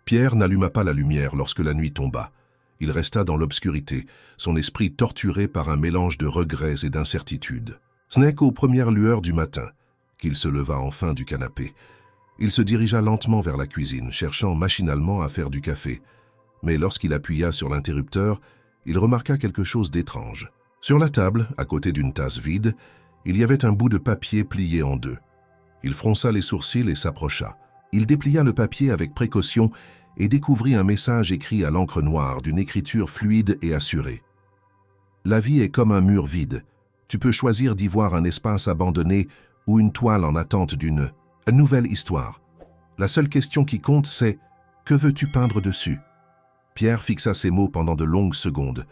Pierre n'alluma pas la lumière lorsque la nuit tomba. Il resta dans l'obscurité, son esprit torturé par un mélange de regrets et d'incertitudes. Ce n'est qu'aux premières lueurs du matin qu'il se leva enfin du canapé. Il se dirigea lentement vers la cuisine, cherchant machinalement à faire du café. Mais lorsqu'il appuya sur l'interrupteur, il remarqua quelque chose d'étrange. Sur la table, à côté d'une tasse vide, il y avait un bout de papier plié en deux. Il fronça les sourcils et s'approcha. Il déplia le papier avec précaution et découvrit un message écrit à l'encre noire d'une écriture fluide et assurée. « La vie est comme un mur vide. Tu peux choisir d'y voir un espace abandonné ou une toile en attente d'une nouvelle histoire. La seule question qui compte, c'est « Que veux-tu peindre dessus ?» Pierre fixa ces mots pendant de longues secondes.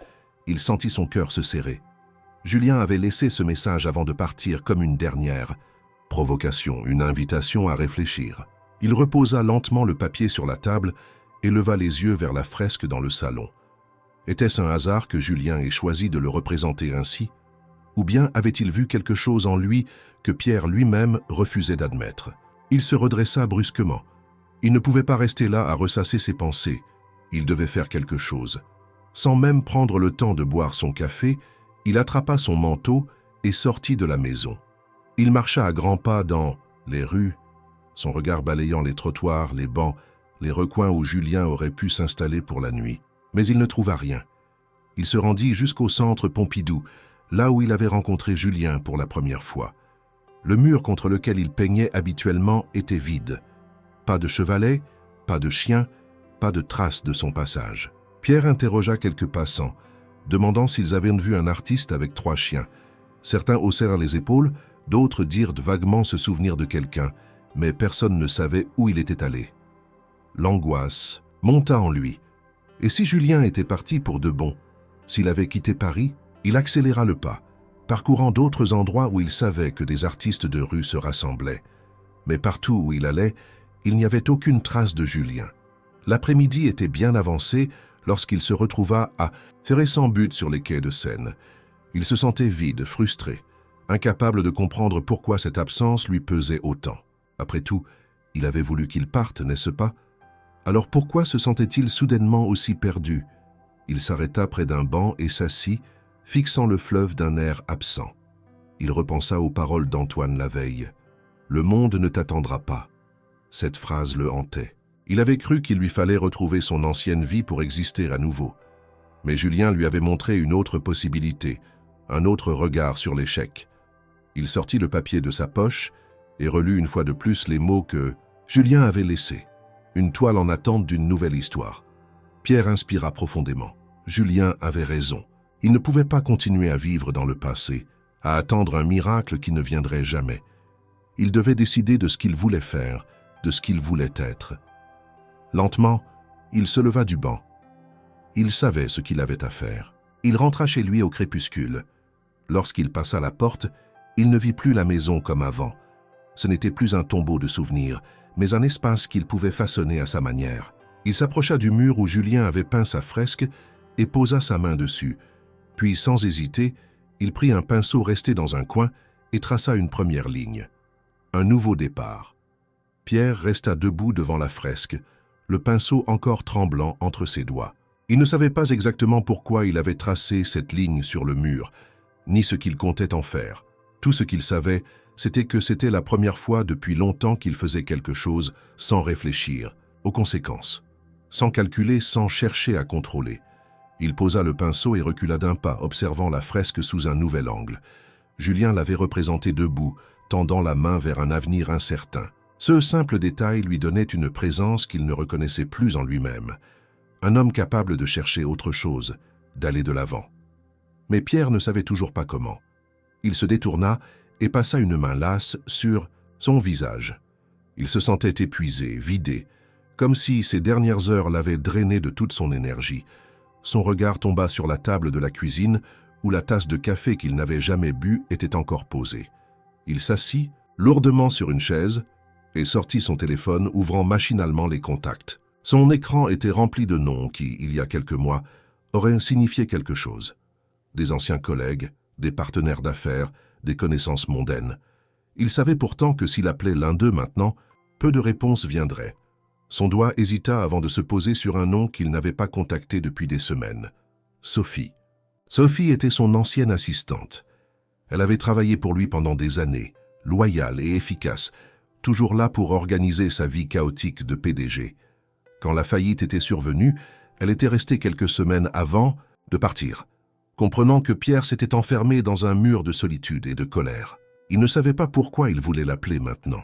Il sentit son cœur se serrer. Julien avait laissé ce message avant de partir comme une dernière provocation, une invitation à réfléchir. Il reposa lentement le papier sur la table et leva les yeux vers la fresque dans le salon. Était-ce un hasard que Julien ait choisi de le représenter ainsi? Ou bien avait-il vu quelque chose en lui que Pierre lui-même refusait d'admettre? Il se redressa brusquement. Il ne pouvait pas rester là à ressasser ses pensées. Il devait faire quelque chose. Sans même prendre le temps de boire son café, il attrapa son manteau et sortit de la maison. Il marcha à grands pas dans les rues, son regard balayant les trottoirs, les bancs, les recoins où Julien aurait pu s'installer pour la nuit. Mais il ne trouva rien. Il se rendit jusqu'au centre Pompidou, là où il avait rencontré Julien pour la première fois. Le mur contre lequel il peignait habituellement était vide. Pas de chevalet, pas de chien, pas de traces de son passage. Pierre interrogea quelques passants, demandant s'ils avaient vu un artiste avec 3 chiens. Certains haussèrent les épaules, d'autres dirent vaguement se souvenir de quelqu'un, mais personne ne savait où il était allé. L'angoisse monta en lui. Et si Julien était parti pour de bon? S'il avait quitté Paris, il accéléra le pas, parcourant d'autres endroits où il savait que des artistes de rue se rassemblaient. Mais partout où il allait, il n'y avait aucune trace de Julien. L'après-midi était bien avancé lorsqu'il se retrouva à ferrer sans but sur les quais de Seine. Il se sentait vide, frustré, incapable de comprendre pourquoi cette absence lui pesait autant. Après tout, il avait voulu qu'il parte, n'est-ce pas? Alors pourquoi se sentait-il soudainement aussi perdu? Il s'arrêta près d'un banc et s'assit, fixant le fleuve d'un air absent. Il repensa aux paroles d'Antoine la veille. « Le monde ne t'attendra pas ». Cette phrase le hantait. Il avait cru qu'il lui fallait retrouver son ancienne vie pour exister à nouveau. Mais Julien lui avait montré une autre possibilité, un autre regard sur l'échec. Il sortit le papier de sa poche et relut une fois de plus les mots que Julien avait laissés. Une toile en attente d'une nouvelle histoire. Pierre inspira profondément. Julien avait raison. Il ne pouvait pas continuer à vivre dans le passé, à attendre un miracle qui ne viendrait jamais. Il devait décider de ce qu'il voulait faire, de ce qu'il voulait être. Lentement, il se leva du banc. Il savait ce qu'il avait à faire. Il rentra chez lui au crépuscule. Lorsqu'il passa la porte, il ne vit plus la maison comme avant. Ce n'était plus un tombeau de souvenirs, mais un espace qu'il pouvait façonner à sa manière. Il s'approcha du mur où Julien avait peint sa fresque et posa sa main dessus. Puis, sans hésiter, il prit un pinceau resté dans un coin et traça une première ligne. Un nouveau départ. Pierre resta debout devant la fresque, le pinceau encore tremblant entre ses doigts. Il ne savait pas exactement pourquoi il avait tracé cette ligne sur le mur, ni ce qu'il comptait en faire. Tout ce qu'il savait, c'était que c'était la première fois depuis longtemps qu'il faisait quelque chose sans réfléchir aux conséquences, sans calculer, sans chercher à contrôler. Il posa le pinceau et recula d'un pas, observant la fresque sous un nouvel angle. Julien l'avait représenté debout, tendant la main vers un avenir incertain. Ce simple détail lui donnait une présence qu'il ne reconnaissait plus en lui-même. Un homme capable de chercher autre chose, d'aller de l'avant. Mais Pierre ne savait toujours pas comment. Il se détourna et passa une main lasse sur son visage. Il se sentait épuisé, vidé, comme si ces dernières heures l'avaient drainé de toute son énergie. Son regard tomba sur la table de la cuisine où la tasse de café qu'il n'avait jamais bu était encore posée. Il s'assit lourdement sur une chaise et sortit son téléphone, ouvrant machinalement les contacts. Son écran était rempli de noms qui, il y a quelques mois, auraient signifié quelque chose. Des anciens collègues, des partenaires d'affaires, des connaissances mondaines. Il savait pourtant que s'il appelait l'un d'eux maintenant, peu de réponses viendraient. Son doigt hésita avant de se poser sur un nom qu'il n'avait pas contacté depuis des semaines. Sophie. Sophie était son ancienne assistante. Elle avait travaillé pour lui pendant des années, loyale et efficace, toujours là pour organiser sa vie chaotique de PDG. Quand la faillite était survenue, elle était restée quelques semaines avant de partir, comprenant que Pierre s'était enfermé dans un mur de solitude et de colère. Il ne savait pas pourquoi il voulait l'appeler maintenant.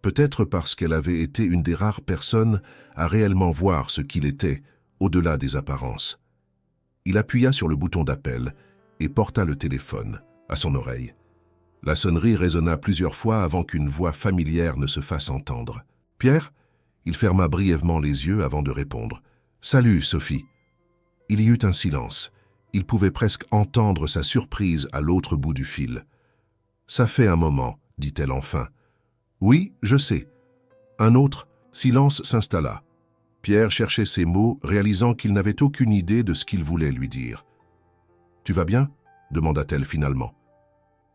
Peut-être parce qu'elle avait été une des rares personnes à réellement voir ce qu'il était, au-delà des apparences. Il appuya sur le bouton d'appel et porta le téléphone à son oreille. La sonnerie résonna plusieurs fois avant qu'une voix familière ne se fasse entendre. « Pierre ?» Il ferma brièvement les yeux avant de répondre. « Salut, Sophie. » Il y eut un silence. Il pouvait presque entendre sa surprise à l'autre bout du fil. « Ça fait un moment, » dit-elle enfin. « Oui, je sais. » Un autre silence s'installa. Pierre cherchait ses mots, réalisant qu'il n'avait aucune idée de ce qu'il voulait lui dire. « Tu vas bien ?» demanda-t-elle finalement.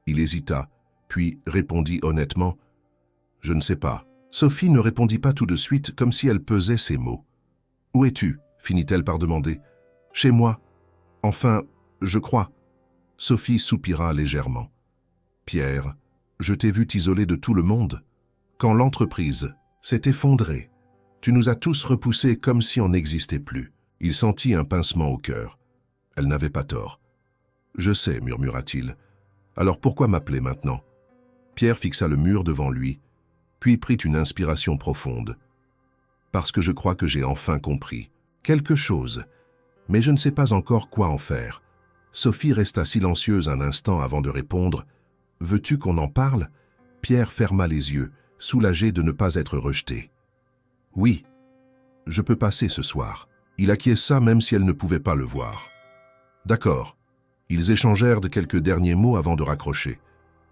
Il hésita, puis répondit honnêtement. « Je ne sais pas. » Sophie ne répondit pas tout de suite, comme si elle pesait ses mots. « Où es-tu » finit-elle par demander. « Chez moi. Enfin, je crois. » Sophie soupira légèrement. « Pierre, je t'ai vu t'isoler de tout le monde. Quand l'entreprise s'est effondrée, tu nous as tous repoussés comme si on n'existait plus. » Il sentit un pincement au cœur. Elle n'avait pas tort. « Je sais, murmura-t-il. Alors pourquoi m'appeler maintenant ?» Pierre fixa le mur devant lui, puis prit une inspiration profonde. « Parce que je crois que j'ai enfin compris. Quelque chose, mais je ne sais pas encore quoi en faire. » Sophie resta silencieuse un instant avant de répondre. « Veux-tu qu'on en parle ?» Pierre ferma les yeux, soulagé de ne pas être rejeté. « Oui, je peux passer ce soir. » Il acquiesça même si elle ne pouvait pas le voir. « D'accord. » Ils échangèrent de quelques derniers mots avant de raccrocher.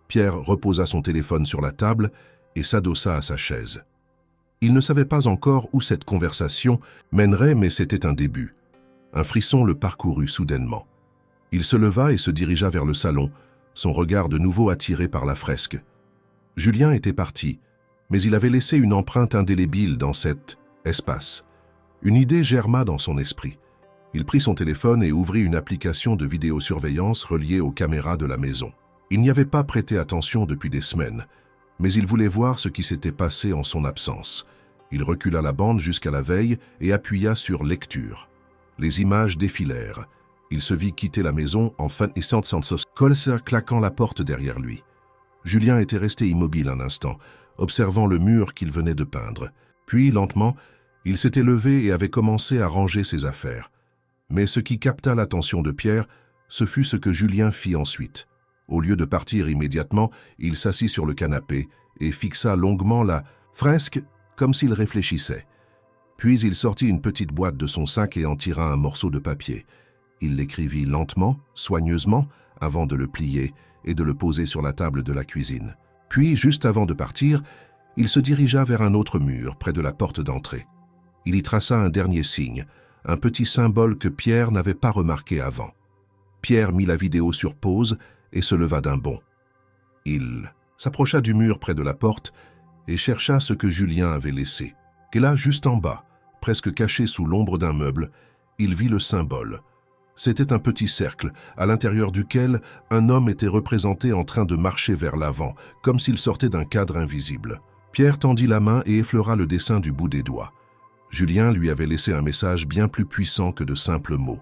Pierre reposa son téléphone sur la table et s'adossa à sa chaise. Il ne savait pas encore où cette conversation mènerait, mais c'était un début. Un frisson le parcourut soudainement. Il se leva et se dirigea vers le salon, son regard de nouveau attiré par la fresque. Julien était parti, mais il avait laissé une empreinte indélébile dans cet espace. Une idée germa dans son esprit. Il prit son téléphone et ouvrit une application de vidéosurveillance reliée aux caméras de la maison. Il n'y avait pas prêté attention depuis des semaines, mais il voulait voir ce qui s'était passé en son absence. Il recula la bande jusqu'à la veille et appuya sur « Lecture ». Les images défilèrent. Il se vit quitter la maison en finissant claquant la porte derrière lui. Julien était resté immobile un instant, observant le mur qu'il venait de peindre. Puis, lentement, il s'était levé et avait commencé à ranger ses affaires. Mais ce qui capta l'attention de Pierre, ce fut ce que Julien fit ensuite. Au lieu de partir immédiatement, il s'assit sur le canapé et fixa longuement la fresque comme s'il réfléchissait. Puis il sortit une petite boîte de son sac et en tira un morceau de papier. Il l'écrivit lentement, soigneusement, avant de le plier et de le poser sur la table de la cuisine. Puis, juste avant de partir, il se dirigea vers un autre mur, près de la porte d'entrée. Il y traça un dernier signe, un petit symbole que Pierre n'avait pas remarqué avant. Pierre mit la vidéo sur pause et se leva d'un bond. Il s'approcha du mur près de la porte et chercha ce que Julien avait laissé. Et là, juste en bas, presque caché sous l'ombre d'un meuble, il vit le symbole. C'était un petit cercle, à l'intérieur duquel un homme était représenté en train de marcher vers l'avant, comme s'il sortait d'un cadre invisible. Pierre tendit la main et effleura le dessin du bout des doigts. Julien lui avait laissé un message bien plus puissant que de simples mots.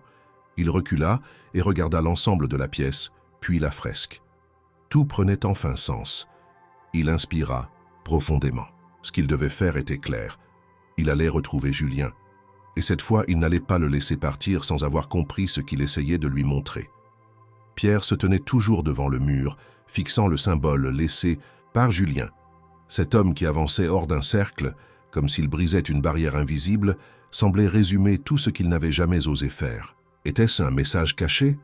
Il recula et regarda l'ensemble de la pièce, puis la fresque. Tout prenait enfin sens. Il inspira profondément. Ce qu'il devait faire était clair. Il allait retrouver Julien. Et cette fois, il n'allait pas le laisser partir sans avoir compris ce qu'il essayait de lui montrer. Pierre se tenait toujours devant le mur, fixant le symbole laissé par Julien. Cet homme qui avançait hors d'un cercle, comme s'il brisait une barrière invisible, semblait résumer tout ce qu'il n'avait jamais osé faire. Était-ce un message caché?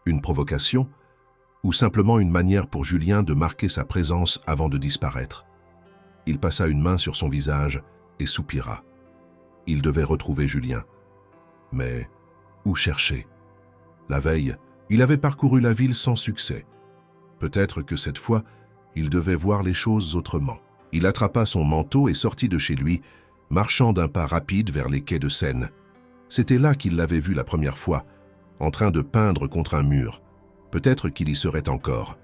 Une provocation? Ou simplement une manière pour Julien de marquer sa présence avant de disparaître? Il passa une main sur son visage et soupira. Il devait retrouver Julien. Mais où chercher? La veille, il avait parcouru la ville sans succès. Peut-être que cette fois, il devait voir les choses autrement. Il attrapa son manteau et sortit de chez lui, marchant d'un pas rapide vers les quais de Seine. C'était là qu'il l'avait vu la première fois, en train de peindre contre un mur. Peut-être qu'il y serait encore.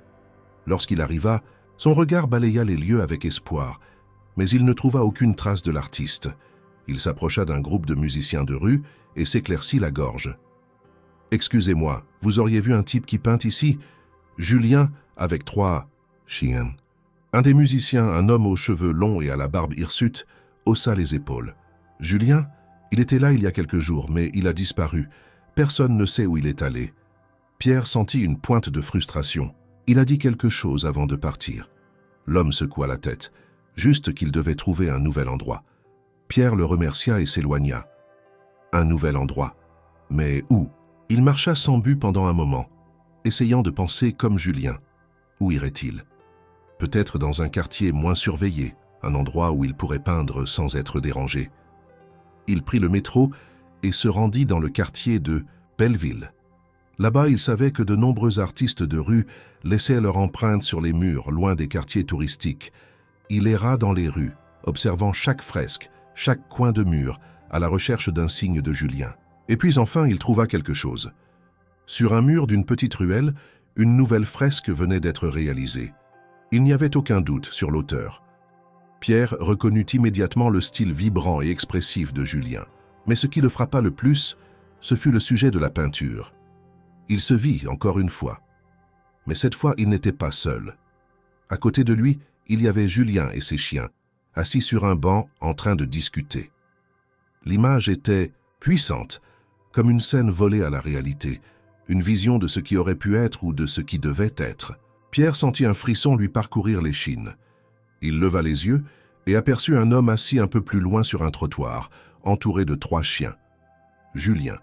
Lorsqu'il arriva, son regard balaya les lieux avec espoir, mais il ne trouva aucune trace de l'artiste. Il s'approcha d'un groupe de musiciens de rue et s'éclaircit la gorge. « Excusez-moi, vous auriez vu un type qui peint ici ?» Julien, avec 3 chiens. Un des musiciens, un homme aux cheveux longs et à la barbe hirsute, haussa les épaules. « Julien, il était là il y a quelques jours, mais il a disparu. Personne ne sait où il est allé. » Pierre sentit une pointe de frustration. Il a dit quelque chose avant de partir. L'homme secoua la tête, juste qu'il devait trouver un nouvel endroit. Pierre le remercia et s'éloigna. Un nouvel endroit. Mais où? Il marcha sans but pendant un moment, essayant de penser comme Julien. Où irait-il? Peut-être dans un quartier moins surveillé, un endroit où il pourrait peindre sans être dérangé. Il prit le métro et se rendit dans le quartier de Belleville. Là-bas, il savait que de nombreux artistes de rue laissaient leur empreinte sur les murs, loin des quartiers touristiques. Il erra dans les rues, observant chaque fresque, chaque coin de mur, à la recherche d'un signe de Julien. Et puis enfin, il trouva quelque chose. Sur un mur d'une petite ruelle, une nouvelle fresque venait d'être réalisée. Il n'y avait aucun doute sur l'auteur. Pierre reconnut immédiatement le style vibrant et expressif de Julien. Mais ce qui le frappa le plus, ce fut le sujet de la peinture. Il se vit encore une fois. Mais cette fois, il n'était pas seul. À côté de lui, il y avait Julien et ses chiens, assis sur un banc en train de discuter. L'image était puissante, comme une scène volée à la réalité, une vision de ce qui aurait pu être ou de ce qui devait être. Pierre sentit un frisson lui parcourir l'échine. Il leva les yeux et aperçut un homme assis un peu plus loin sur un trottoir, entouré de 3 chiens. Julien.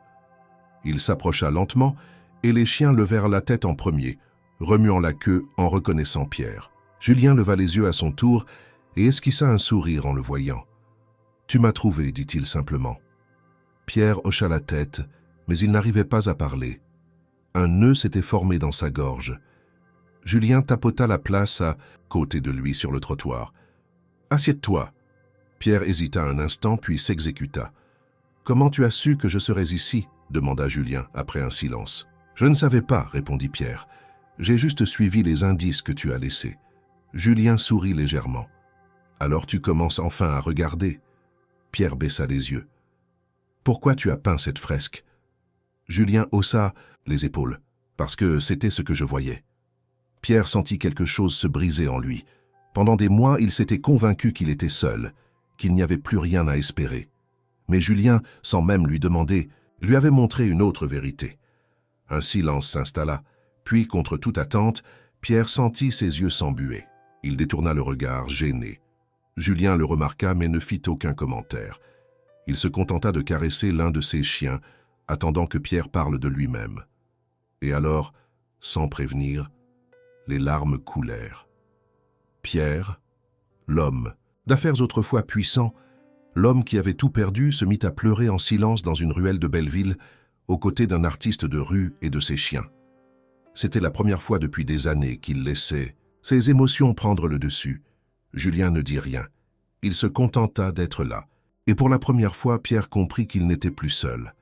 Il s'approcha lentement et les chiens levèrent la tête en premier, remuant la queue en reconnaissant Pierre. Julien leva les yeux à son tour et esquissa un sourire en le voyant. « Tu m'as trouvé, dit-il simplement. » Pierre hocha la tête, mais il n'arrivait pas à parler. Un nœud s'était formé dans sa gorge. Julien tapota la place à côté de lui sur le trottoir. « Assieds-toi. » Pierre hésita un instant, puis s'exécuta. « Comment tu as su que je serais ici ?» demanda Julien après un silence. « Je ne savais pas, répondit Pierre. J'ai juste suivi les indices que tu as laissés. » Julien sourit légèrement. « Alors tu commences enfin à regarder. » Pierre baissa les yeux. « Pourquoi tu as peint cette fresque ?» Julien haussa les épaules, parce que c'était ce que je voyais. Pierre sentit quelque chose se briser en lui. Pendant des mois, il s'était convaincu qu'il était seul, qu'il n'y avait plus rien à espérer. Mais Julien, sans même lui demander, lui avait montré une autre vérité. Un silence s'installa, puis, contre toute attente, Pierre sentit ses yeux s'embuer. Il détourna le regard, gêné. Julien le remarqua, mais ne fit aucun commentaire. Il se contenta de caresser l'un de ses chiens, attendant que Pierre parle de lui-même. Et alors, sans prévenir, les larmes coulèrent. Pierre, l'homme, d'affaires autrefois puissant, l'homme qui avait tout perdu, se mit à pleurer en silence dans une ruelle de Belleville, aux côtés d'un artiste de rue et de ses chiens. C'était la première fois depuis des années qu'il laissait ses émotions prendre le dessus. Julien ne dit rien. Il se contenta d'être là. Et pour la première fois, Pierre comprit qu'il n'était plus seul.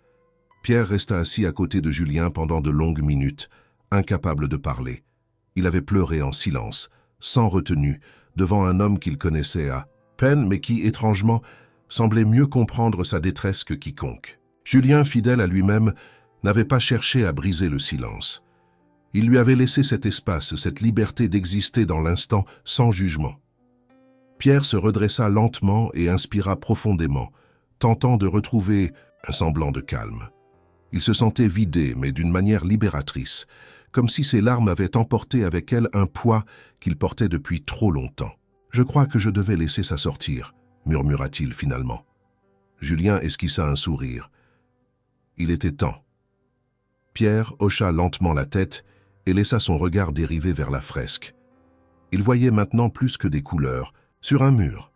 Pierre resta assis à côté de Julien pendant de longues minutes, incapable de parler. Il avait pleuré en silence, sans retenue, devant un homme qu'il connaissait à peine, mais qui, étrangement, semblait mieux comprendre sa détresse que quiconque. Julien, fidèle à lui-même, n'avait pas cherché à briser le silence. Il lui avait laissé cet espace, cette liberté d'exister dans l'instant sans jugement. Pierre se redressa lentement et inspira profondément, tentant de retrouver un semblant de calme. Il se sentait vidé, mais d'une manière libératrice, comme si ses larmes avaient emporté avec elles un poids qu'il portait depuis trop longtemps. « Je crois que je devais laisser ça sortir », murmura-t-il finalement. Julien esquissa un sourire. Il était temps. Pierre hocha lentement la tête et laissa son regard dériver vers la fresque. Il voyait maintenant plus que des couleurs, sur un mur.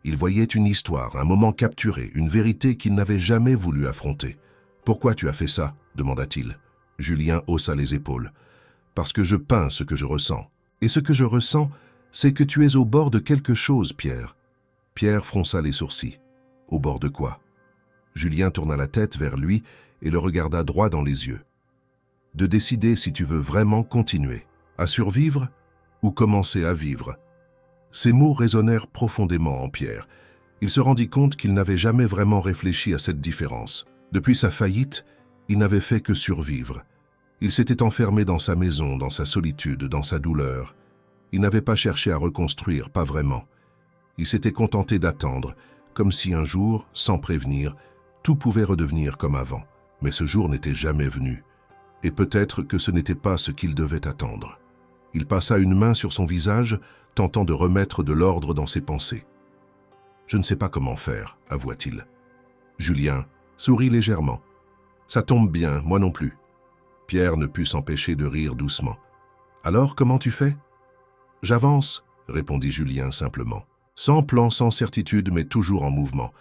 Il voyait une histoire, un moment capturé, une vérité qu'il n'avait jamais voulu affronter. « Pourquoi tu as fait ça ?» demanda-t-il. Julien haussa les épaules. « Parce que je peins ce que je ressens. Et ce que je ressens, c'est que tu es au bord de quelque chose, Pierre. » Pierre fronça les sourcils. « Au bord de quoi ?» Julien tourna la tête vers lui et le regarda droit dans les yeux. « De décider si tu veux vraiment continuer, à survivre ou commencer à vivre. » Ces mots résonnèrent profondément en Pierre. Il se rendit compte qu'il n'avait jamais vraiment réfléchi à cette différence. Depuis sa faillite, il n'avait fait que survivre. Il s'était enfermé dans sa maison, dans sa solitude, dans sa douleur. Il n'avait pas cherché à reconstruire, pas vraiment. Il s'était contenté d'attendre, comme si un jour, sans prévenir, tout pouvait redevenir comme avant. Mais ce jour n'était jamais venu. Et peut-être que ce n'était pas ce qu'il devait attendre. Il passa une main sur son visage, tentant de remettre de l'ordre dans ses pensées. « Je ne sais pas comment faire, avoua-t-il. » Julien sourit légèrement. « Ça tombe bien, moi non plus. » Pierre ne put s'empêcher de rire doucement. « Alors, comment tu fais ?»« J'avance, » répondit Julien simplement. Sans plan, sans certitude, mais toujours en mouvement.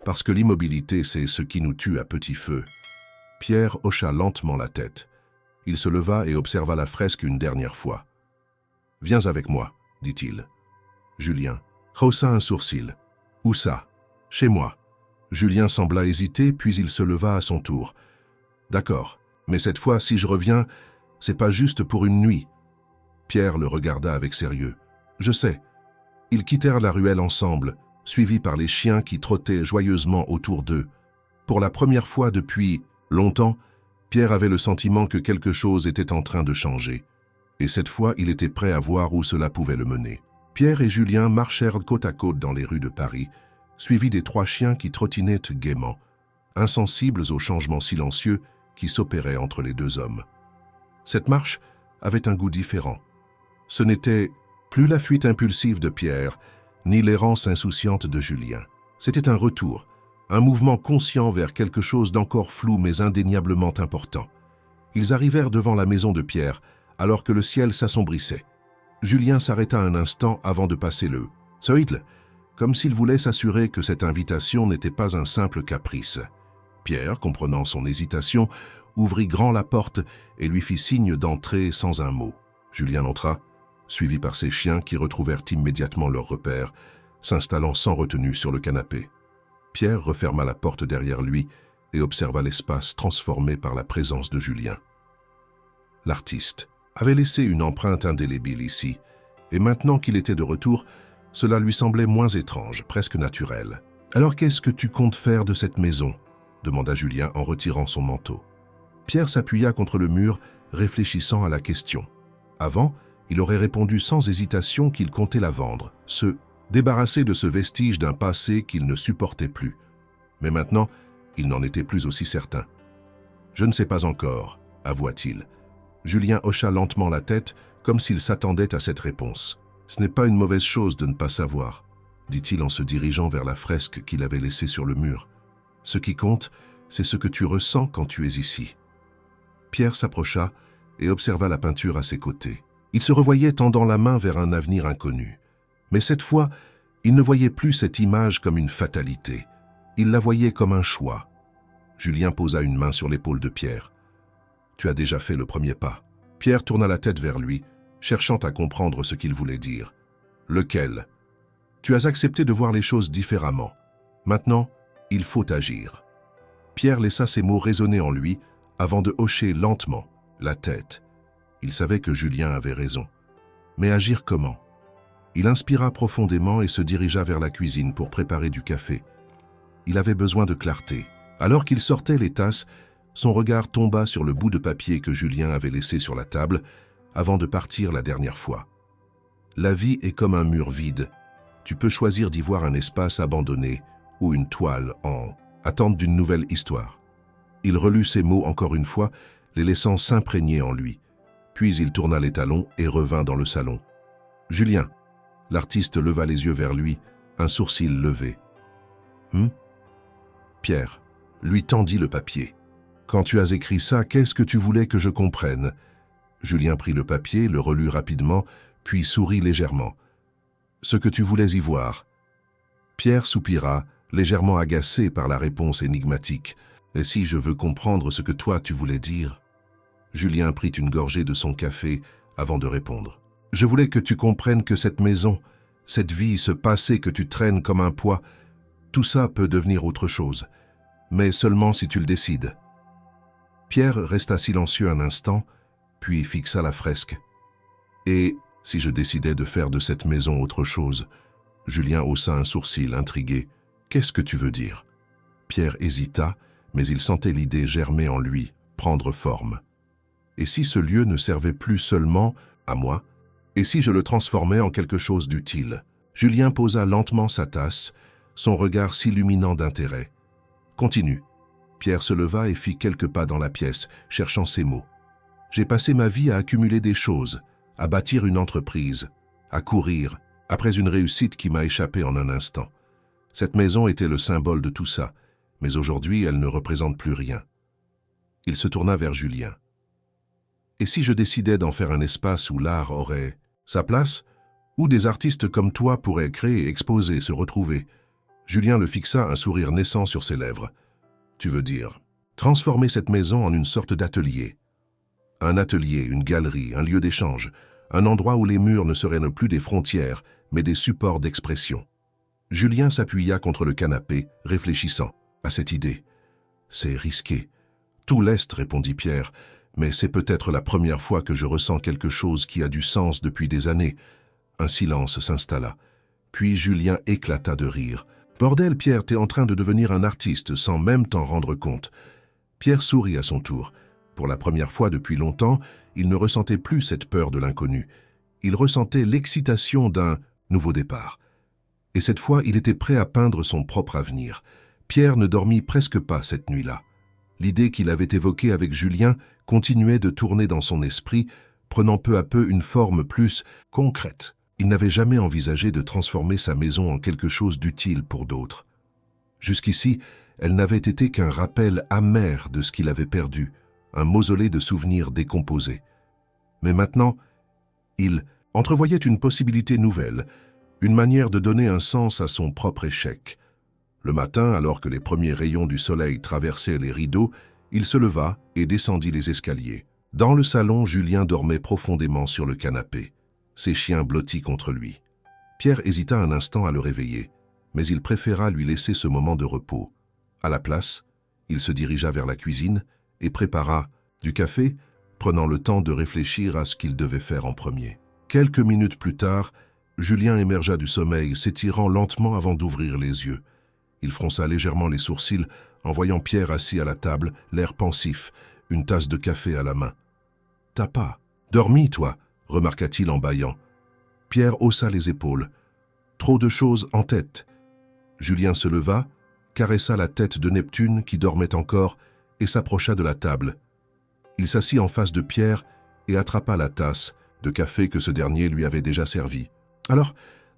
Parce que l'immobilité, c'est ce qui nous tue à petit feu. Pierre hocha lentement la tête. Il se leva et observa la fresque une dernière fois. « Viens avec moi, » dit-il. Julien haussa un sourcil. « Où ça ?»« Chez moi. » Julien sembla hésiter, puis il se leva à son tour. « D'accord, mais cette fois, si je reviens, c'est pas juste pour une nuit. » Pierre le regarda avec sérieux. « Je sais. » Ils quittèrent la ruelle ensemble, suivis par les chiens qui trottaient joyeusement autour d'eux. Pour la première fois depuis longtemps, Pierre avait le sentiment que quelque chose était en train de changer. Et cette fois, il était prêt à voir où cela pouvait le mener. Pierre et Julien marchèrent côte à côte dans les rues de Paris, suivis des 3 chiens qui trottinaient gaiement, insensibles aux changements silencieux qui s'opéraient entre les 2 hommes. Cette marche avait un goût différent. Ce n'était plus la fuite impulsive de Pierre, ni l'errance insouciante de Julien. C'était un retour, un mouvement conscient vers quelque chose d'encore flou mais indéniablement important. Ils arrivèrent devant la maison de Pierre, alors que le ciel s'assombrissait. Julien s'arrêta un instant avant de passer le « Soidle », comme s'il voulait s'assurer que cette invitation n'était pas un simple caprice. Pierre, comprenant son hésitation, ouvrit grand la porte et lui fit signe d'entrer sans un mot. Julien entra, suivi par ses chiens qui retrouvèrent immédiatement leur repère, s'installant sans retenue sur le canapé. Pierre referma la porte derrière lui et observa l'espace transformé par la présence de Julien. L'artiste avait laissé une empreinte indélébile ici, et maintenant qu'il était de retour, cela lui semblait moins étrange, presque naturel. « Alors qu'est-ce que tu comptes faire de cette maison ?» demanda Julien en retirant son manteau. Pierre s'appuya contre le mur, réfléchissant à la question. Avant, il aurait répondu sans hésitation qu'il comptait la vendre, se débarrasser de ce vestige d'un passé qu'il ne supportait plus. Mais maintenant, il n'en était plus aussi certain. « Je ne sais pas encore, » avoua-t-il. Julien hocha lentement la tête, comme s'il s'attendait à cette réponse. « Ce n'est pas une mauvaise chose de ne pas savoir, » dit-il en se dirigeant vers la fresque qu'il avait laissée sur le mur. « Ce qui compte, c'est ce que tu ressens quand tu es ici. » Pierre s'approcha et observa la peinture à ses côtés. Il se revoyait tendant la main vers un avenir inconnu. Mais cette fois, il ne voyait plus cette image comme une fatalité. Il la voyait comme un choix. Julien posa une main sur l'épaule de Pierre. « Tu as déjà fait le premier pas. » Pierre tourna la tête vers lui, cherchant à comprendre ce qu'il voulait dire. « Lequel ?»« Tu as accepté de voir les choses différemment. Maintenant, il faut agir. » Pierre laissa ces mots résonner en lui avant de hocher lentement la tête. Il savait que Julien avait raison. Mais agir comment? Il inspira profondément et se dirigea vers la cuisine pour préparer du café. Il avait besoin de clarté. Alors qu'il sortait les tasses, son regard tomba sur le bout de papier que Julien avait laissé sur la table avant de partir la dernière fois. La vie est comme un mur vide. Tu peux choisir d'y voir un espace abandonné ou une toile en attente d'une nouvelle histoire. Il relut ces mots encore une fois, les laissant s'imprégner en lui. Puis il tourna les talons et revint dans le salon. « Julien !» L'artiste leva les yeux vers lui, un sourcil levé. « Pierre !» lui tendit le papier. « Quand tu as écrit ça, qu'est-ce que tu voulais que je comprenne ?» Julien prit le papier, le relut rapidement, puis sourit légèrement. « Ce que tu voulais y voir. » Pierre soupira, légèrement agacé par la réponse énigmatique. « Et si je veux comprendre ce que toi tu voulais dire ?» Julien prit une gorgée de son café avant de répondre. « Je voulais que tu comprennes que cette maison, cette vie, ce passé que tu traînes comme un poids, tout ça peut devenir autre chose, mais seulement si tu le décides. » Pierre resta silencieux un instant, puis fixa la fresque. « Et si je décidais de faire de cette maison autre chose ?» Julien haussa un sourcil, intrigué. « Qu'est-ce que tu veux dire ?» Pierre hésita, mais il sentait l'idée germer en lui, prendre forme. « Et si ce lieu ne servait plus seulement à moi? Et si je le transformais en quelque chose d'utile ?» Julien posa lentement sa tasse, son regard s'illuminant d'intérêt. « Continue. » Pierre se leva et fit quelques pas dans la pièce, cherchant ses mots. « J'ai passé ma vie à accumuler des choses, à bâtir une entreprise, à courir, après une réussite qui m'a échappé en un instant. Cette maison était le symbole de tout ça, mais aujourd'hui elle ne représente plus rien. » Il se tourna vers Julien. « Et si je décidais d'en faire un espace où l'art aurait sa place, où des artistes comme toi pourraient créer, exposer, se retrouver ?» Julien le fixa, un sourire naissant sur ses lèvres. « Tu veux dire, transformer cette maison en une sorte d'atelier. Un atelier, une galerie, un lieu d'échange, un endroit où les murs ne seraient plus des frontières, mais des supports d'expression. » Julien s'appuya contre le canapé, réfléchissant à cette idée. « C'est risqué. »« Tout l'est, » répondit Pierre, « mais c'est peut-être la première fois que je ressens quelque chose qui a du sens depuis des années. » Un silence s'installa. Puis Julien éclata de rire. « Bordel, Pierre, t'es en train de devenir un artiste sans même t'en rendre compte. » Pierre sourit à son tour. Pour la première fois depuis longtemps, il ne ressentait plus cette peur de l'inconnu. Il ressentait l'excitation d'un nouveau départ. Et cette fois, il était prêt à peindre son propre avenir. Pierre ne dormit presque pas cette nuit-là. L'idée qu'il avait évoquée avec Julien continuait de tourner dans son esprit, prenant peu à peu une forme plus concrète. Il n'avait jamais envisagé de transformer sa maison en quelque chose d'utile pour d'autres. Jusqu'ici, elle n'avait été qu'un rappel amer de ce qu'il avait perdu, un mausolée de souvenirs décomposés. Mais maintenant, il entrevoyait une possibilité nouvelle, une manière de donner un sens à son propre échec. Le matin, alors que les premiers rayons du soleil traversaient les rideaux, il se leva et descendit les escaliers. Dans le salon, Julien dormait profondément sur le canapé, ses chiens blottis contre lui. Pierre hésita un instant à le réveiller, mais il préféra lui laisser ce moment de repos. À la place, il se dirigea vers la cuisine et prépara du café, prenant le temps de réfléchir à ce qu'il devait faire en premier. Quelques minutes plus tard, Julien émergea du sommeil, s'étirant lentement avant d'ouvrir les yeux. Il fronça légèrement les sourcils en voyant Pierre assis à la table, l'air pensif, une tasse de café à la main. « T'as pas dormi, toi ?» remarqua-t-il en bâillant. Pierre haussa les épaules. « Trop de choses en tête. » Julien se leva, caressa la tête de Neptune qui dormait encore et s'approcha de la table. Il s'assit en face de Pierre et attrapa la tasse de café que ce dernier lui avait déjà servi. « Alors,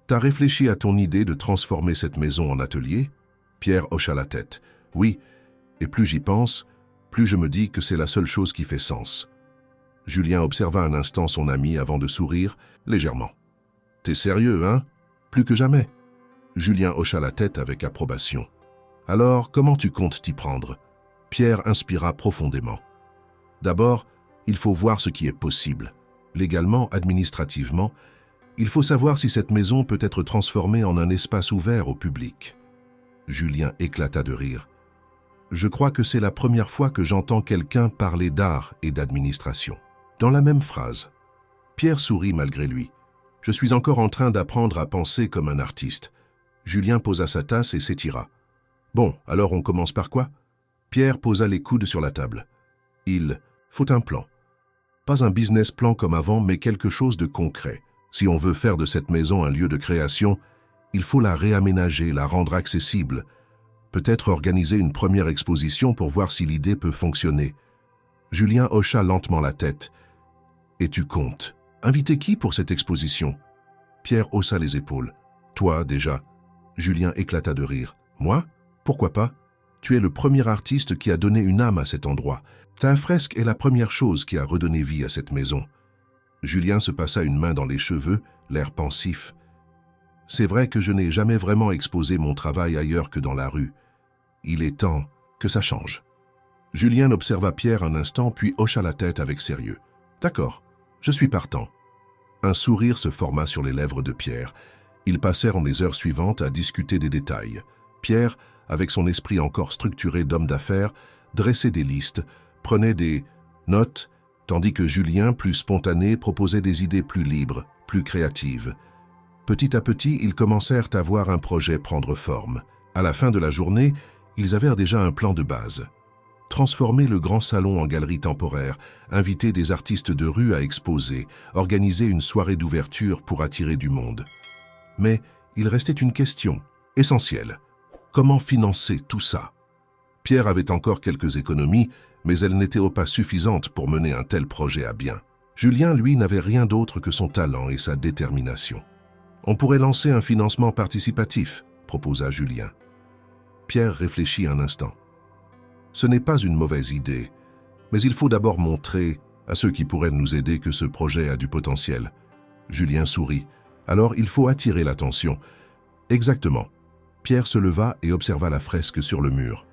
t'as réfléchi à ton idée de transformer cette maison en atelier ?» Pierre hocha la tête. « Oui, et plus j'y pense, plus je me dis que c'est la seule chose qui fait sens. » Julien observa un instant son ami avant de sourire, légèrement. « T'es sérieux, hein ? Plus que jamais. » Julien hocha la tête avec approbation. « Alors, comment tu comptes t'y prendre ?» Pierre inspira profondément. « D'abord, il faut voir ce qui est possible. Légalement, administrativement, il faut savoir si cette maison peut être transformée en un espace ouvert au public. » Julien éclata de rire. « Je crois que c'est la première fois que j'entends quelqu'un parler d'art et d'administration. » Dans la même phrase, Pierre sourit malgré lui. « Je suis encore en train d'apprendre à penser comme un artiste. » Julien posa sa tasse et s'étira. « Bon, alors on commence par quoi ?» Pierre posa les coudes sur la table. « Il faut un plan. Pas un business plan comme avant, mais quelque chose de concret. Si on veut faire de cette maison un lieu de création, il faut la réaménager, la rendre accessible. Peut-être organiser une première exposition pour voir si l'idée peut fonctionner. » Julien hocha lentement la tête. « Et tu comptes inviter qui pour cette exposition ?» Pierre haussa les épaules. « Toi, déjà. » Julien éclata de rire. « Moi ? Pourquoi pas ? Tu es le premier artiste qui a donné une âme à cet endroit. Ta fresque est la première chose qui a redonné vie à cette maison. » Julien se passa une main dans les cheveux, l'air pensif. « C'est vrai que je n'ai jamais vraiment exposé mon travail ailleurs que dans la rue. Il est temps que ça change. » Julien observa Pierre un instant, puis hocha la tête avec sérieux. « D'accord, je suis partant. » Un sourire se forma sur les lèvres de Pierre. Ils passèrent les heures suivantes à discuter des détails. Pierre, avec son esprit encore structuré d'homme d'affaires, dressait des listes, prenait des notes, tandis que Julien, plus spontané, proposait des idées plus libres, plus créatives. Petit à petit, ils commencèrent à voir un projet prendre forme. À la fin de la journée, ils avaient déjà un plan de base. Transformer le grand salon en galerie temporaire, inviter des artistes de rue à exposer, organiser une soirée d'ouverture pour attirer du monde. Mais il restait une question essentielle. Comment financer tout ça? Pierre avait encore quelques économies, mais elles n'étaient pas suffisantes pour mener un tel projet à bien. Julien, lui, n'avait rien d'autre que son talent et sa détermination. « On pourrait lancer un financement participatif », proposa Julien. Pierre réfléchit un instant. Ce n'est pas une mauvaise idée, mais il faut d'abord montrer à ceux qui pourraient nous aider que ce projet a du potentiel. Julien sourit. Alors il faut attirer l'attention. Exactement. Pierre se leva et observa la fresque sur le mur.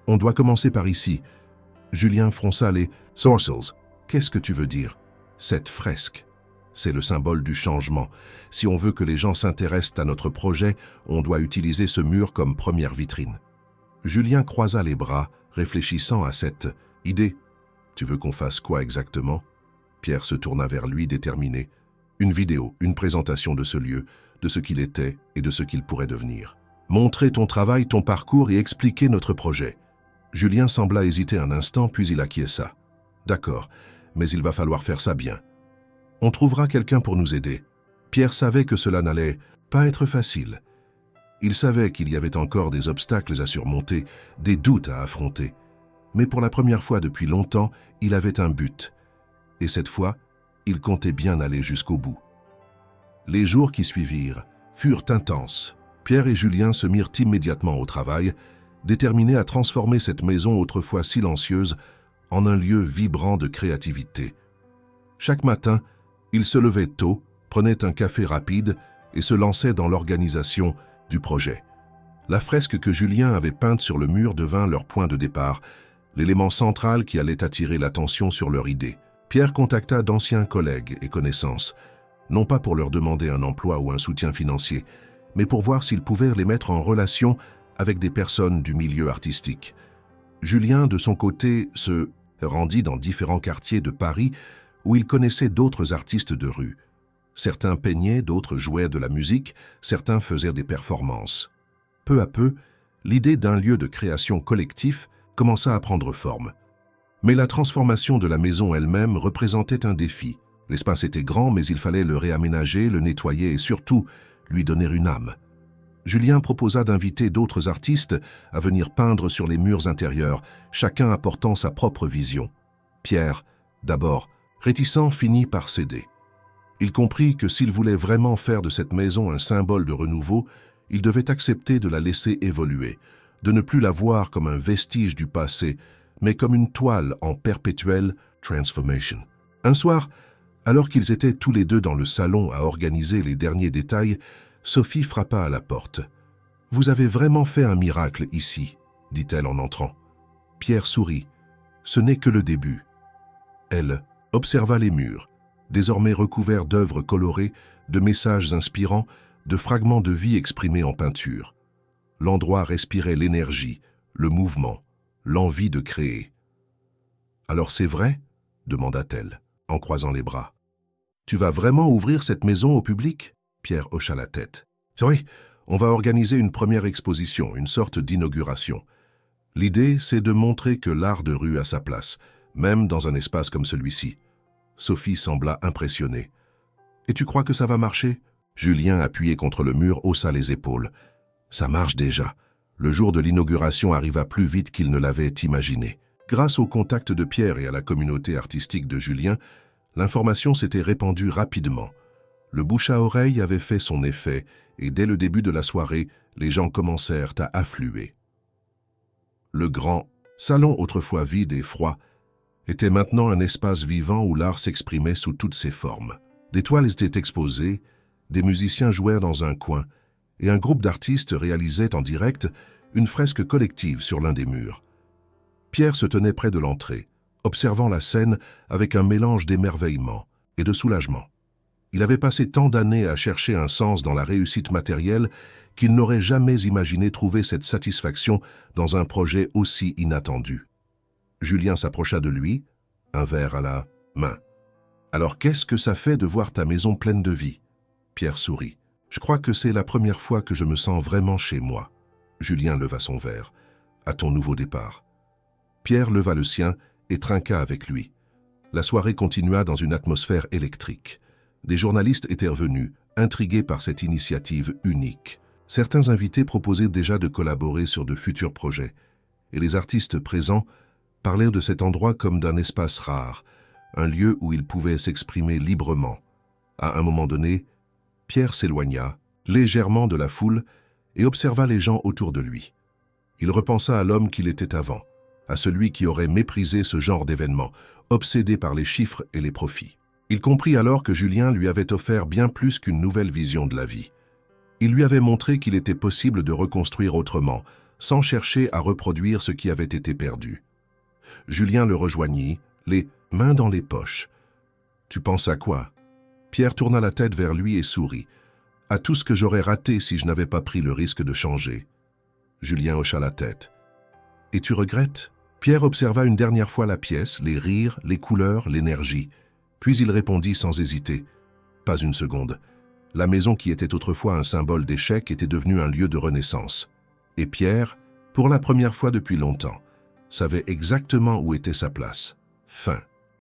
On doit commencer par ici. Julien fronça les sourcils. Qu'est-ce que tu veux dire? Cette fresque. C'est le symbole du changement. Si on veut que les gens s'intéressent à notre projet, on doit utiliser ce mur comme première vitrine. Julien croisa les bras, réfléchissant à cette idée. « Tu veux qu'on fasse quoi exactement ?» Pierre se tourna vers lui, déterminé. « Une vidéo, une présentation de ce lieu, de ce qu'il était et de ce qu'il pourrait devenir. Montrer ton travail, ton parcours et expliquer notre projet. » Julien sembla hésiter un instant, puis il acquiesça. « D'accord, mais il va falloir faire ça bien. On trouvera quelqu'un pour nous aider. » Pierre savait que cela n'allait pas être facile. Il savait qu'il y avait encore des obstacles à surmonter, des doutes à affronter. Mais pour la première fois depuis longtemps, il avait un but. Et cette fois, il comptait bien aller jusqu'au bout. Les jours qui suivirent furent intenses. Pierre et Julien se mirent immédiatement au travail, déterminés à transformer cette maison autrefois silencieuse en un lieu vibrant de créativité. Chaque matin, ils se levaient tôt, prenaient un café rapide et se lançaient dans l'organisation du projet. La fresque que Julien avait peinte sur le mur devint leur point de départ, l'élément central qui allait attirer l'attention sur leur idée. Pierre contacta d'anciens collègues et connaissances, non pas pour leur demander un emploi ou un soutien financier, mais pour voir s'il pouvait les mettre en relation avec des personnes du milieu artistique. Julien, de son côté, se rendit dans différents quartiers de Paris où il connaissait d'autres artistes de rue. Certains peignaient, d'autres jouaient de la musique, certains faisaient des performances. Peu à peu, l'idée d'un lieu de création collectif commença à prendre forme. Mais la transformation de la maison elle-même représentait un défi. L'espace était grand, mais il fallait le réaménager, le nettoyer et surtout lui donner une âme. Julien proposa d'inviter d'autres artistes à venir peindre sur les murs intérieurs, chacun apportant sa propre vision. Pierre, d'abord, réticent, finit par céder. Il comprit que s'il voulait vraiment faire de cette maison un symbole de renouveau, il devait accepter de la laisser évoluer, de ne plus la voir comme un vestige du passé, mais comme une toile en perpétuelle transformation. Un soir, alors qu'ils étaient tous les deux dans le salon à organiser les derniers détails, Sophie frappa à la porte. « Vous avez vraiment fait un miracle ici, » dit-elle en entrant. Pierre sourit. Ce n'est que le début. Elle observa les murs, désormais recouverts d'œuvres colorées, de messages inspirants, de fragments de vie exprimés en peinture. L'endroit respirait l'énergie, le mouvement, l'envie de créer. « Alors c'est vrai ?» demanda-t-elle, en croisant les bras. « Tu vas vraiment ouvrir cette maison au public ?» Pierre hocha la tête. « Oui, on va organiser une première exposition, une sorte d'inauguration. L'idée, c'est de montrer que l'art de rue a sa place, même dans un espace comme celui-ci. » Sophie sembla impressionnée. « Et tu crois que ça va marcher ?» Julien, appuyé contre le mur, haussa les épaules. « Ça marche déjà. Le jour de l'inauguration arriva plus vite qu'il ne l'avait imaginé. » Grâce au contact de Pierre et à la communauté artistique de Julien, l'information s'était répandue rapidement. Le bouche à oreille avait fait son effet et dès le début de la soirée, les gens commencèrent à affluer. Le grand salon, autrefois vide et froid, était maintenant un espace vivant où l'art s'exprimait sous toutes ses formes. Des toiles étaient exposées, Des musiciens jouèrent dans un coin, et un groupe d'artistes réalisait en direct une fresque collective sur l'un des murs. Pierre se tenait près de l'entrée, observant la scène avec un mélange d'émerveillement et de soulagement. Il avait passé tant d'années à chercher un sens dans la réussite matérielle qu'il n'aurait jamais imaginé trouver cette satisfaction dans un projet aussi inattendu. Julien s'approcha de lui, un verre à la main. « Alors qu'est-ce que ça fait de voir ta maison pleine de vie ?» Pierre sourit. « Je crois que c'est la première fois que je me sens vraiment chez moi. » Julien leva son verre. « À ton nouveau départ. » Pierre leva le sien et trinqua avec lui. La soirée continua dans une atmosphère électrique. Des journalistes étaient revenus, intrigués par cette initiative unique. Certains invités proposaient déjà de collaborer sur de futurs projets, et les artistes présents parlaient de cet endroit comme d'un espace rare, un lieu où ils pouvaient s'exprimer librement. À un moment donné, Pierre s'éloigna, légèrement de la foule, et observa les gens autour de lui. Il repensa à l'homme qu'il était avant, à celui qui aurait méprisé ce genre d'événement, obsédé par les chiffres et les profits. Il comprit alors que Julien lui avait offert bien plus qu'une nouvelle vision de la vie. Il lui avait montré qu'il était possible de reconstruire autrement, sans chercher à reproduire ce qui avait été perdu. Julien le rejoignit, les mains dans les poches. « Tu penses à quoi ?» Pierre tourna la tête vers lui et sourit. « À tout ce que j'aurais raté si je n'avais pas pris le risque de changer. » Julien hocha la tête. « Et tu regrettes ?» Pierre observa une dernière fois la pièce, les rires, les couleurs, l'énergie. Puis il répondit sans hésiter. « Pas une seconde. La maison qui était autrefois un symbole d'échec était devenue un lieu de renaissance. Et Pierre, pour la première fois depuis longtemps, savait exactement où était sa place. Fin.